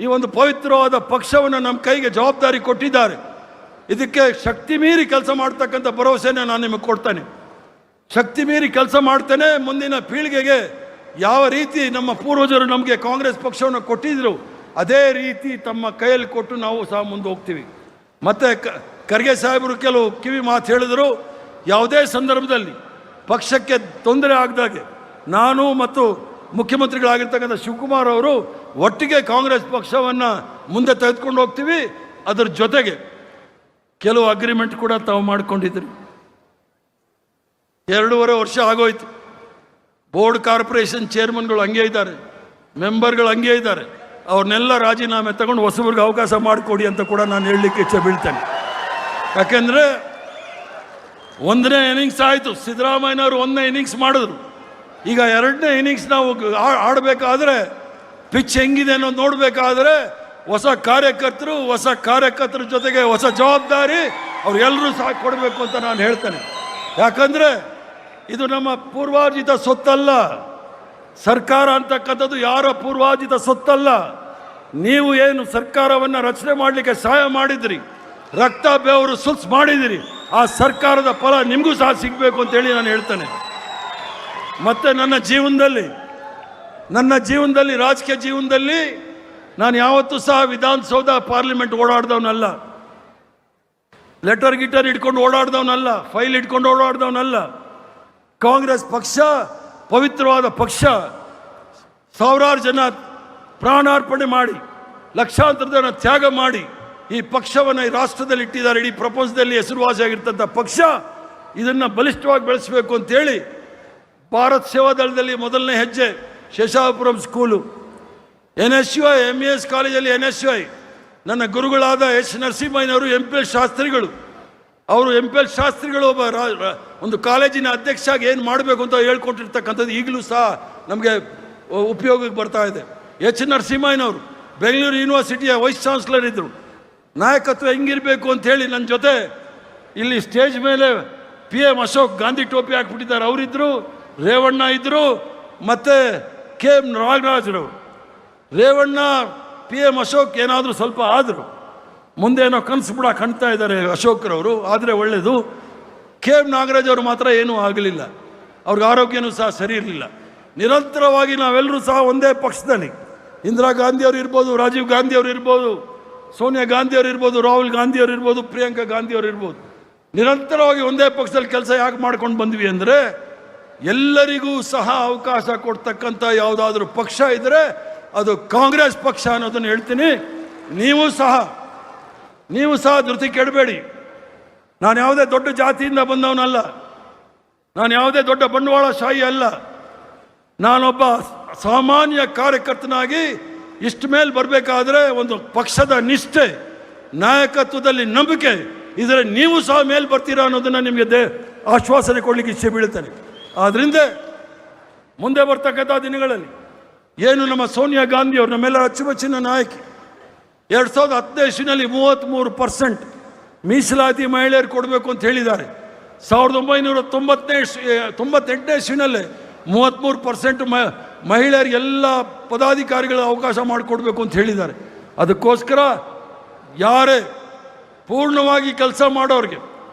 ಈ ಒಂದು ಪವಿತ್ರವಾದ ಪಕ್ಷವನ್ನು ನಮ್ಮ ಕೈಗೆ ಜವಾಬ್ದಾರಿ ಕೊಟ್ಟಿದ್ದಾರೆ. ಇದಕ್ಕೆ ಶಕ್ತಿ ಮೀರಿ ಕೆಲಸ ಮಾಡ್ತಕ್ಕಂಥ ಭರವಸೆನ ನಾನು ನಿಮಗೆ ಕೊಡ್ತೇನೆ. ಶಕ್ತಿ ಮೀರಿ ಕೆಲಸ ಮಾಡ್ತೇನೆ. ಮುಂದಿನ ಪೀಳಿಗೆಗೆ ಯಾವ ರೀತಿ ನಮ್ಮ ಪೂರ್ವಜರು ನಮಗೆ ಕಾಂಗ್ರೆಸ್ ಪಕ್ಷವನ್ನು ಕೊಟ್ಟಿದ್ರು ಅದೇ ರೀತಿ ತಮ್ಮ ಕೈಯಲ್ಲಿ ಕೊಟ್ಟು ನಾವು ಸಹ ಮುಂದೆ ಹೋಗ್ತೀವಿ. ಮತ್ತು ಖರ್ಗೆ ಸಾಹೇಬರು ಕೆಲವು ಕಿವಿ ಮಾತು ಹೇಳಿದರು. ಯಾವುದೇ ಸಂದರ್ಭದಲ್ಲಿ ಪಕ್ಷಕ್ಕೆ ತೊಂದರೆ ಆಗದಾಗೆ ನಾನು ಮತ್ತು ಮುಖ್ಯಮಂತ್ರಿಗಳಾಗಿರ್ತಕ್ಕಂಥ ಶಿವಕುಮಾರ್ ಅವರು ಒಟ್ಟಿಗೆ ಕಾಂಗ್ರೆಸ್ ಪಕ್ಷವನ್ನು ಮುಂದೆ ತೆಗೆದುಕೊಂಡು ಹೋಗ್ತೀವಿ. ಅದರ ಜೊತೆಗೆ ಕೆಲವು ಅಗ್ರಿಮೆಂಟ್ ಕೂಡ ತಾವು ಮಾಡ್ಕೊಂಡಿದ್ರಿ. 2.5 ವರ್ಷ ಆಗೋಯ್ತು. ಬೋರ್ಡ್ ಕಾರ್ಪೊರೇಷನ್ ಚೇರ್ಮನ್ಗಳು ಹಂಗೆ ಇದ್ದಾರೆ, ಮೆಂಬರ್ಗಳು ಹಂಗೆ ಇದ್ದಾರೆ. ಅವ್ರನ್ನೆಲ್ಲ ರಾಜೀನಾಮೆ ತಗೊಂಡು ಹೊಸಬ್ರಿಗೆ ಅವಕಾಶ ಮಾಡಿಕೊಡಿ ಅಂತ ಕೂಡ ನಾನು ಹೇಳಲಿಕ್ಕೆ ಇಚ್ಛೆ ಬೀಳ್ತೇನೆ. ಯಾಕೆಂದರೆ 1ನೇ ಇನ್ನಿಂಗ್ಸ್ ಆಯಿತು, ಸಿದ್ದರಾಮಯ್ಯನವರು 1ನೇ ಇನ್ನಿಂಗ್ಸ್ ಮಾಡಿದ್ರು. ಈಗ 2ನೇ ಇನ್ನಿಂಗ್ಸ್ ನಾವು ಆಡಬೇಕಾದ್ರೆ ಪಿಚ್ ಹೆಂಗಿದೆ ಅನ್ನೋದು ನೋಡಬೇಕಾದ್ರೆ ಹೊಸ ಕಾರ್ಯಕರ್ತರ ಜೊತೆಗೆ ಹೊಸ ಜವಾಬ್ದಾರಿ ಅವ್ರೆಲ್ಲರೂ ಸಹ ಕೊಡಬೇಕು ಅಂತ ನಾನು ಹೇಳ್ತೇನೆ. ಯಾಕಂದರೆ ಇದು ನಮ್ಮ ಪೂರ್ವಾರ್ಜಿತ ಸೊತ್ತಲ್ಲ. ಸರ್ಕಾರ ಅಂತಕ್ಕಂಥದ್ದು ಯಾರ ಪೂರ್ವಾರ್ಜಿತ ಸೊತ್ತಲ್ಲ. ನೀವು ಏನು ಸರ್ಕಾರವನ್ನು ರಚನೆ ಮಾಡಲಿಕ್ಕೆ ಸಹಾಯ ಮಾಡಿದ್ರಿ, ರಕ್ತ ಬೆವರು ಸುಲ್ಸ್ ಮಾಡಿದಿರಿ, ಆ ಸರ್ಕಾರದ ಫಲ ನಿಮಗೂ ಸಹ ಸಿಗಬೇಕು ಅಂತೇಳಿ ನಾನು ಹೇಳ್ತೇನೆ. ಮತ್ತು ನನ್ನ ಜೀವನದಲ್ಲಿ ರಾಜಕೀಯ ಜೀವನದಲ್ಲಿ ನಾನು ಯಾವತ್ತೂ ಸಹ ವಿಧಾನಸೌಧ ಪಾರ್ಲಿಮೆಂಟ್ ಓಡಾಡ್ದವನಲ್ಲ, ಲೆಟರ್ ಗಿಟರ್ ಇಟ್ಕೊಂಡು ಓಡಾಡ್ದವನಲ್ಲ, ಫೈಲ್ ಇಟ್ಕೊಂಡು ಓಡಾಡ್ದವನಲ್ಲ. ಕಾಂಗ್ರೆಸ್ ಪಕ್ಷ ಪವಿತ್ರವಾದ ಪಕ್ಷ. 1000 ಜನ ಪ್ರಾಣಾರ್ಪಣೆ ಮಾಡಿ, ಲಕ್ಷಾಂತರ ಜನ ತ್ಯಾಗ ಮಾಡಿ ಈ ಪಕ್ಷವನ್ನು ಈ ರಾಷ್ಟ್ರದಲ್ಲಿ ಇಟ್ಟಿದ್ದಾರೆ. ಇಡೀ ಪ್ರಪಂಚದಲ್ಲಿ ಹೆಸರುವಾಸಿಯಾಗಿರ್ತಂಥ ಪಕ್ಷ. ಇದನ್ನು ಬಲಿಷ್ಠವಾಗಿ ಬೆಳೆಸಬೇಕು ಅಂತೇಳಿ ಭಾರತ್ ಸೇವಾದಳದಲ್ಲಿ ಮೊದಲನೇ ಹೆಜ್ಜೆ ಶೇಷಾಪುರಂ ಸ್ಕೂಲು, NSUI MES ಕಾಲೇಜಲ್ಲಿ NSUI ನನ್ನ ಗುರುಗಳಾದ ಎಚ್ ನರಸಿಂಹಯ್ಯನವರು MPL ಶಾಸ್ತ್ರಿಗಳು. ಅವರು MPL ಶಾಸ್ತ್ರಿಗಳು ಒಂದು ಕಾಲೇಜಿನ ಅಧ್ಯಕ್ಷ ಆಗಿ ಏನು ಮಾಡಬೇಕು ಅಂತ ಹೇಳ್ಕೊಟ್ಟಿರ್ತಕ್ಕಂಥದ್ದು ಈಗಲೂ ಸಹ ನಮಗೆ ಉಪಯೋಗಕ್ಕೆ ಬರ್ತಾ ಇದೆ. ಎಚ್ ನರಸಿಂಹಯ್ಯನವರು ಬೆಂಗಳೂರು ಯೂನಿವರ್ಸಿಟಿಯ ವೈಸ್ ಚಾನ್ಸಲರ್ ಇದ್ದರು. ನಾಯಕತ್ವ ಹೆಂಗಿರಬೇಕು ಅಂಥೇಳಿ ನನ್ನ ಜೊತೆ ಇಲ್ಲಿ ಸ್ಟೇಜ್ ಮೇಲೆ PM ಅಶೋಕ್ ಗಾಂಧಿ ಟೋಪಿ ಹಾಕ್ಬಿಟ್ಟಿದ್ದಾರೆ, ಅವರಿದ್ದರು. ರೇವಣ್ಣ ಇದ್ದರು, ಮತ್ತು KM ನಾಗರಾಜರವರು. ರೇವಣ್ಣ PM ಅಶೋಕ್ ಏನಾದರೂ ಸ್ವಲ್ಪ ಆದರು, ಮುಂದೆ ಏನೋ ಕನಸು ಬಿಡ ಕಾಣ್ತಾ ಇದ್ದಾರೆ ಅಶೋಕ್ರವರು, ಆದರೆ ಒಳ್ಳೆಯದು. KM ನಾಗರಾಜ್ ಅವರು ಮಾತ್ರ ಏನೂ ಆಗಲಿಲ್ಲ, ಅವ್ರಿಗೆ ಆರೋಗ್ಯನೂ ಸಹ ಸರಿ ಇರಲಿಲ್ಲ. ನಿರಂತರವಾಗಿ ನಾವೆಲ್ಲರೂ ಸಹ ಒಂದೇ ಪಕ್ಷದಲ್ಲಿ, ಇಂದಿರಾ ಗಾಂಧಿಯವರು ಇರ್ಬೋದು, ರಾಜೀವ್ ಗಾಂಧಿಯವರು ಇರ್ಬೋದು, ಸೋನಿಯಾ ಗಾಂಧಿಯವರು ಇರ್ಬೋದು, ರಾಹುಲ್ ಗಾಂಧಿಯವರು ಇರ್ಬೋದು, ಪ್ರಿಯಾಂಕಾ ಗಾಂಧಿಯವರು ಇರ್ಬೋದು, ನಿರಂತರವಾಗಿ ಒಂದೇ ಪಕ್ಷದಲ್ಲಿ ಕೆಲಸ ಯಾಕೆ ಮಾಡ್ಕೊಂಡು ಬಂದ್ವಿ ಅಂದರೆ ಎಲ್ಲರಿಗೂ ಸಹ ಅವಕಾಶ ಕೊಡ್ತಕ್ಕಂಥ ಯಾವುದಾದ್ರೂ ಪಕ್ಷ ಇದ್ದರೆ ಅದು ಕಾಂಗ್ರೆಸ್ ಪಕ್ಷ ಅನ್ನೋದನ್ನು ಹೇಳ್ತೀನಿ. ನೀವು ಸಹ ಧೃತಿ ಕೆಡಬೇಡಿ. ನಾನು ಯಾವುದೇ ದೊಡ್ಡ ಜಾತಿಯಿಂದ ಬಂದವನಲ್ಲ, ನಾನು ಯಾವುದೇ ದೊಡ್ಡ ಬಂಡವಾಳಶಾಹಿ ಅಲ್ಲ. ನಾನೊಬ್ಬ ಸಾಮಾನ್ಯ ಕಾರ್ಯಕರ್ತನಾಗಿ ಇಷ್ಟ ಮೇಲೆ ಬರಬೇಕಾದ್ರೆ ಒಂದು ಪಕ್ಷದ ನಿಷ್ಠೆ, ನಾಯಕತ್ವದಲ್ಲಿ ನಂಬಿಕೆ ಇದ್ರೆ ನೀವು ಸಹ ಮೇಲೆ ಬರ್ತೀರಾ ಅನ್ನೋದನ್ನು ನಿಮಗೆ ಆಶ್ವಾಸನೆ ಕೊಡಲಿಕ್ಕೆ ಇಚ್ಛೆ ಬೀಳ್ತೇನೆ. ಆದ್ದರಿಂದ ಮುಂದೆ ಬರ್ತಕ್ಕಂಥ ದಿನಗಳಲ್ಲಿ ಏನು ನಮ್ಮ ಸೋನಿಯಾ ಗಾಂಧಿಯವರು ನಮ್ಮೆಲ್ಲರ ಅಚ್ಚುಮೆಚ್ಚಿನ ನಾಯಕಿ 2015 ಇಸ್ವಿನಲ್ಲಿ 33% ಮೀಸಲಾತಿ ಮಹಿಳೆಯರು ಕೊಡಬೇಕು ಅಂತ ಹೇಳಿದ್ದಾರೆ. 1998 ಇಸ್ವಿನಲ್ಲೇ 33% ಮಹಿಳೆಯರಿಗೆಲ್ಲ ಪದಾಧಿಕಾರಿಗಳ ಅವಕಾಶ ಮಾಡಿಕೊಡ್ಬೇಕು ಅಂತ ಹೇಳಿದ್ದಾರೆ. ಅದಕ್ಕೋಸ್ಕರ ಯಾರೇ ಪೂರ್ಣವಾಗಿ ಕೆಲಸ ಮಾಡೋರಿಗೆ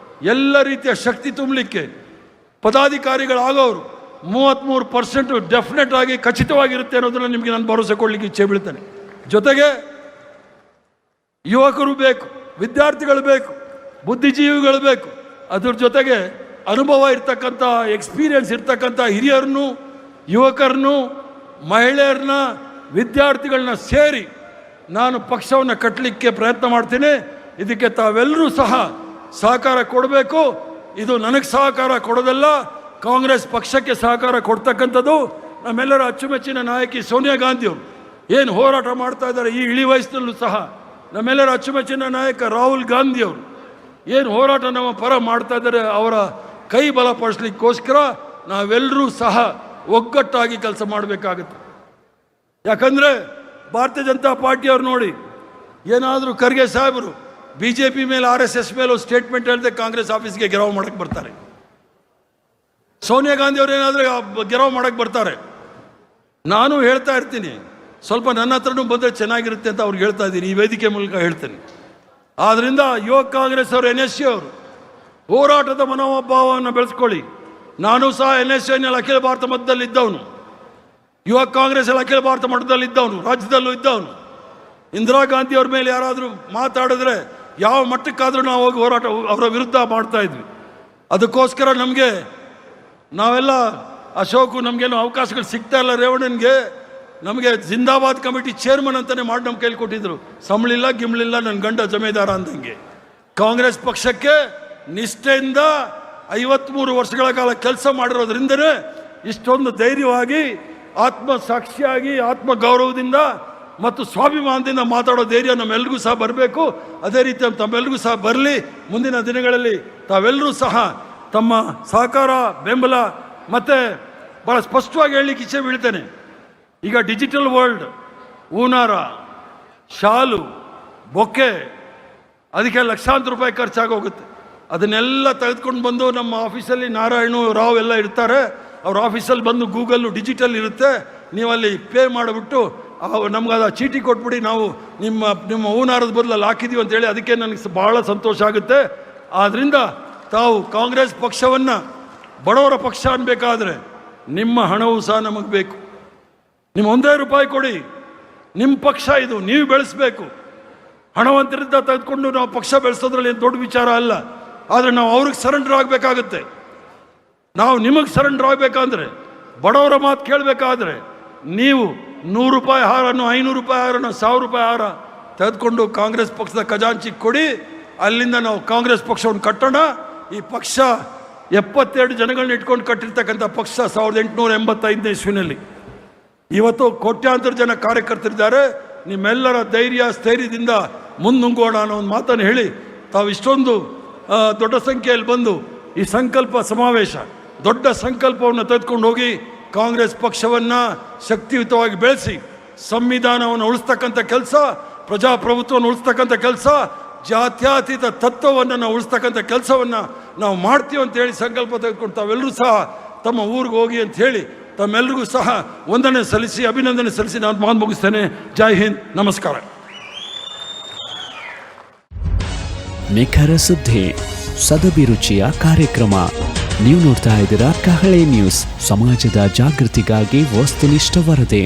ಎಲ್ಲ ರೀತಿಯ ಶಕ್ತಿ ತುಂಬಲಿಕ್ಕೆ ಪದಾಧಿಕಾರಿಗಳಾಗೋರು 33% ಡೆಫಿನೆಟ್ ಆಗಿ ಖಚಿತವಾಗಿರುತ್ತೆ ಅನ್ನೋದನ್ನು ನಿಮಗೆ ನಾನು ಭರವಸೆ ಕೊಡಲಿಕ್ಕೆ ಇಚ್ಛೆ ಬೀಳ್ತೇನೆ. ಜೊತೆಗೆ ಯುವಕರು ಬೇಕು, ವಿದ್ಯಾರ್ಥಿಗಳು ಬೇಕು, ಬುದ್ಧಿಜೀವಿಗಳು ಬೇಕು. ಅದ್ರ ಜೊತೆಗೆ ಅನುಭವ ಇರ್ತಕ್ಕಂಥ, ಎಕ್ಸ್ಪೀರಿಯನ್ಸ್ ಇರ್ತಕ್ಕಂಥ ಹಿರಿಯರನ್ನು, ಯುವಕರನ್ನು, ಮಹಿಳೆಯರನ್ನ, ವಿದ್ಯಾರ್ಥಿಗಳನ್ನ ಸೇರಿ ನಾನು ಪಕ್ಷವನ್ನು ಕಟ್ಟಲಿಕ್ಕೆ ಪ್ರಯತ್ನ ಮಾಡ್ತೀನಿ. ಇದಕ್ಕೆ ತಾವೆಲ್ಲರೂ ಸಹ ಸಹಕಾರ ಕೊಡಬೇಕು. ಇದು ನನಗೆ ಸಹಕಾರ ಕೊಡೋದಲ್ಲ, ಕಾಂಗ್ರೆಸ್ ಪಕ್ಷಕ್ಕೆ ಸಹಕಾರ ಕೊಡ್ತಕ್ಕಂಥದ್ದು. ನಮ್ಮೆಲ್ಲರ ಅಚ್ಚುಮೆಚ್ಚಿನ ನಾಯಕಿ ಸೋನಿಯಾ ಗಾಂಧಿಯವರು ಏನು ಹೋರಾಟ ಮಾಡ್ತಾ ಇದ್ದಾರೆ ಈ ಇಳಿ ವಯಸ್ಸಿನಲ್ಲೂ ಸಹ, ನಮ್ಮೆಲ್ಲರ ಅಚ್ಚುಮೆಚ್ಚಿನ ನಾಯಕ ರಾಹುಲ್ ಗಾಂಧಿಯವರು ಏನು ಹೋರಾಟ ನಮ್ಮ ಪರ ಮಾಡ್ತಾ ಇದ್ದಾರೆ, ಅವರ ಕೈ ಬಲಪಡಿಸ್ಲಿಕ್ಕೋಸ್ಕರ ನಾವೆಲ್ಲರೂ ಸಹ ಒಗ್ಗಟ್ಟಾಗಿ ಕೆಲಸ ಮಾಡಬೇಕಾಗುತ್ತೆ. ಯಾಕಂದರೆ ಭಾರತೀಯ ಜನತಾ ಪಾರ್ಟಿಯವರು ನೋಡಿ, ಏನಾದರೂ ಖರ್ಗೆ ಸಾಹೇಬರು BJP ಮೇಲೆ RSS ಮೇಲೆ ಒಂದು ಸ್ಟೇಟ್ಮೆಂಟ್ ಹೇಳಿದೆ ಕಾಂಗ್ರೆಸ್ ಆಫೀಸ್ಗೆ ಗೆರವು ಮಾಡೋಕ್ಕೆ ಬರ್ತಾರೆ. ಸೋನಿಯಾ ಗಾಂಧಿ ಅವರು ಏನಾದರೂ ಗೆರವು ಮಾಡೋಕ್ಕೆ ಬರ್ತಾರೆ. ನಾನು ಹೇಳ್ತಾ ಇರ್ತೀನಿ, ಸ್ವಲ್ಪ ನನ್ನ ಹತ್ರನೂ ಬಂದರೆ ಚೆನ್ನಾಗಿರುತ್ತೆ ಅಂತ ಅವ್ರಿಗೆ ಹೇಳ್ತಾ ಇದ್ದೀನಿ, ಈ ವೇದಿಕೆ ಮೂಲಕ ಹೇಳ್ತೇನೆ. ಆದ್ದರಿಂದ ಯುವ ಕಾಂಗ್ರೆಸ್ ಅವರು, NSU ಅವರು ಹೋರಾಟದ ಮನೋಭಾವವನ್ನು ಬೆಳೆಸ್ಕೊಳ್ಳಿ. ನಾನು ಸಹ NSUನಲ್ಲಿ ಅಖಿಲ ಭಾರತ ಮಟ್ಟದಲ್ಲಿ ಇದ್ದವನು, ಯುವ ಕಾಂಗ್ರೆಸ್ಸಲ್ಲಿ ಅಖಿಲ ಭಾರತ ಮಟ್ಟದಲ್ಲಿ ಇದ್ದವನು, ರಾಜ್ಯದಲ್ಲೂ ಇದ್ದವನು. ಇಂದಿರಾ ಗಾಂಧಿ ಅವ್ರ ಮೇಲೆ ಯಾರಾದರೂ ಮಾತಾಡಿದ್ರೆ ಯಾವ ಮಟ್ಟಕ್ಕಾದರೂ ನಾವು ಹೋಗಿ ಹೋರಾಟ ಅವರ ವಿರುದ್ಧ ಮಾಡ್ತಾ ಇದ್ವಿ. ಅದಕ್ಕೋಸ್ಕರ ನಾವೆಲ್ಲ ಅಶೋಕು ನಮಗೇನು ಅವಕಾಶಗಳು ಸಿಗ್ತಾ ಇಲ್ಲ. ರೇವಣ್ಣನಿಗೆ ನಮಗೆ ಜಿಂದಾಬಾದ್ ಕಮಿಟಿ ಚೇರ್ಮನ್ ಅಂತಲೇ ಮಾಡಿ ನಮ್ಮ ಕೈಲಿ ಕೊಟ್ಟಿದ್ರು. ಸಂಬಳಿಲ್ಲ ಗಿಮ್ಳಿಲ್ಲ, ನನ್ನ ಗಂಡ ಜಮೇದಾರ ಅಂದಂಗೆ. ಕಾಂಗ್ರೆಸ್ ಪಕ್ಷಕ್ಕೆ ನಿಷ್ಠೆಯಿಂದ 53 ವರ್ಷಗಳ ಕಾಲ ಕೆಲಸ ಮಾಡಿರೋದ್ರಿಂದನೇ ಇಷ್ಟೊಂದು ಧೈರ್ಯವಾಗಿ, ಆತ್ಮಸಾಕ್ಷಿಯಾಗಿ, ಆತ್ಮಗೌರವದಿಂದ ಮತ್ತು ಸ್ವಾಭಿಮಾನದಿಂದ ಮಾತಾಡೋ ಧೈರ್ಯ ನಮ್ಮೆಲ್ರಿಗೂ ಸಹ ಬರಬೇಕು. ಅದೇ ರೀತಿ ತಮ್ಮೆಲ್ರಿಗೂ ಸಹ ಬರಲಿ. ಮುಂದಿನ ದಿನಗಳಲ್ಲಿ ತಾವೆಲ್ಲರೂ ಸಹ ತಮ್ಮ ಸಹಕಾರ, ಬೆಂಬಲ ಮತ್ತು ಭಾಳ ಸ್ಪಷ್ಟವಾಗಿ ಹೇಳಲಿಕ್ಕೆ ಇಚ್ಛೆ ಬೀಳ್ತೇನೆ. ಈಗ ಡಿಜಿಟಲ್ ವರ್ಲ್ಡ್, ಹೂನಾರ, ಶಾಲು, ಬೊಕ್ಕೆ, ಅದಕ್ಕೆ ಲಕ್ಷಾಂತರ ರೂಪಾಯಿ ಖರ್ಚಾಗೋಗುತ್ತೆ. ಅದನ್ನೆಲ್ಲ ತೆಗೆದುಕೊಂಡು ಬಂದು ನಮ್ಮ ಆಫೀಸಲ್ಲಿ ನಾರಾಯಣ ರಾವ್ ಎಲ್ಲ ಇರ್ತಾರೆ. ಅವ್ರ ಆಫೀಸಲ್ಲಿ ಬಂದು ಗೂಗಲ್ಲು ಡಿಜಿಟಲ್ ಇರುತ್ತೆ, ನೀವಲ್ಲಿ ಪೇ ಮಾಡಿಬಿಟ್ಟು ನಮ್ಗೆ ಅದು ಚೀಟಿ ಕೊಟ್ಬಿಡಿ, ನಾವು ನಿಮ್ಮ ಹೂನಾರದ ಬದಲಲ್ಲಿ ಹಾಕಿದ್ದೀವಿ ಅಂತೇಳಿ. ಅದಕ್ಕೆ ನನಗೆ ಭಾಳ ಸಂತೋಷ ಆಗುತ್ತೆ. ಆದ್ದರಿಂದ ತಾವು ಕಾಂಗ್ರೆಸ್ ಪಕ್ಷವನ್ನು ಬಡವರ ಪಕ್ಷ ಅನ್ಬೇಕಾದ್ರೆ ನಿಮ್ಮ ಹಣವೂ ಸಹ ನಮಗೆ ಬೇಕು. ನಿಮ್ಮ ₹1 ಕೊಡಿ, ನಿಮ್ಮ ಪಕ್ಷ ಇದು, ನೀವು ಬೆಳೆಸಬೇಕು. ಹಣವಂತರಿಂದ ತೆಗೆದುಕೊಂಡು ನಾವು ಪಕ್ಷ ಬೆಳೆಸೋದ್ರಲ್ಲಿ ಏನು ದೊಡ್ಡ ವಿಚಾರ ಅಲ್ಲ. ಆದರೆ ನಾವು ಅವ್ರಿಗೆ ಸರೆಂಡರ್ ಆಗಬೇಕಾಗತ್ತೆ. ನಾವು ನಿಮಗೆ ಸರೆಂಡರ್ ಆಗಬೇಕಂದ್ರೆ, ಬಡವರ ಮಾತು ಕೇಳಬೇಕಾದ್ರೆ ನೀವು ₹100 ಹಾರನ್ನು, ₹500 ಹಾರನ್ನು, ₹1000 ಹಾರ ತೆಗೆದುಕೊಂಡು ಕಾಂಗ್ರೆಸ್ ಪಕ್ಷದ ಖಜಾಂಚಿಗೆ ಕೊಡಿ. ಅಲ್ಲಿಂದ ನಾವು ಕಾಂಗ್ರೆಸ್ ಪಕ್ಷವನ್ನು ಕಟ್ಟೋಣ. ಈ ಪಕ್ಷ 72 ಜನಗಳನ್ನ ಇಟ್ಕೊಂಡು ಕಟ್ಟಿರ್ತಕ್ಕಂಥ ಪಕ್ಷ 1885ನೇ ಇಸ್ವಿನಲ್ಲಿ. ಇವತ್ತು ಕೋಟ್ಯಾಂತರ ಜನ ಕಾರ್ಯಕರ್ತರಿದ್ದಾರೆ. ನಿಮ್ಮೆಲ್ಲರ ಧೈರ್ಯ ಸ್ಥೈರ್ಯದಿಂದ ಮುನ್ನುಗ್ಗೋಣ ಅನ್ನೋ ಒಂದು ಮಾತನ್ನು ಹೇಳಿ, ತಾವು ಇಷ್ಟೊಂದು ದೊಡ್ಡ ಸಂಖ್ಯೆಯಲ್ಲಿ ಬಂದು ಈ ಸಂಕಲ್ಪ ಸಮಾವೇಶ, ದೊಡ್ಡ ಸಂಕಲ್ಪವನ್ನು ತೆಗೆದುಕೊಂಡು ಹೋಗಿ ಕಾಂಗ್ರೆಸ್ ಪಕ್ಷವನ್ನು ಶಕ್ತಿಯುತವಾಗಿ ಬೆಳೆಸಿ ಸಂವಿಧಾನವನ್ನು ಉಳಿಸ್ತಕ್ಕಂಥ ಕೆಲಸ, ಪ್ರಜಾಪ್ರಭುತ್ವವನ್ನು ಉಳಿಸ್ತಕ್ಕಂಥ ಕೆಲಸ, ಜಾತ್ಯತೀತ ತತ್ವವನ್ನು ನಾವು ಉಳಿಸ್ತಕ್ಕಂಥ ಕೆಲಸವನ್ನು ನಾವು ಮಾಡ್ತೀವಿ ಅಂತೇಳಿ ಸಂಕಲ್ಪ ತೆಗೆದುಕೊಂಡು ತಾವೆಲ್ಲರೂ ಸಹ ತಮ್ಮ ಊರಿಗೆ ಹೋಗಿ ಅಂತ ಹೇಳಿ ತಮ್ಮೆಲ್ಲರಿಗೂ ಸಹ ವಂದನೆ ಸಲ್ಲಿಸಿ, ಅಭಿನಂದನೆ ಸಲ್ಲಿಸಿ ನಾನು ಮಾತು ಮುಗಿಸ್ತೇನೆ. ಜೈ ಹಿಂದ್, ನಮಸ್ಕಾರ. ನಿಖರ ಸುದ್ದಿ, ಸದಭಿರುಚಿಯ ಕಾರ್ಯಕ್ರಮ. ನೀವು ನೋಡ್ತಾ ಇದ್ದೀರಾ ಕಹಳೆ ನ್ಯೂಸ್, ಸಮಾಜದ ಜಾಗೃತಿಗಾಗಿ ವಸ್ತುನಿಷ್ಠ ವರದಿ.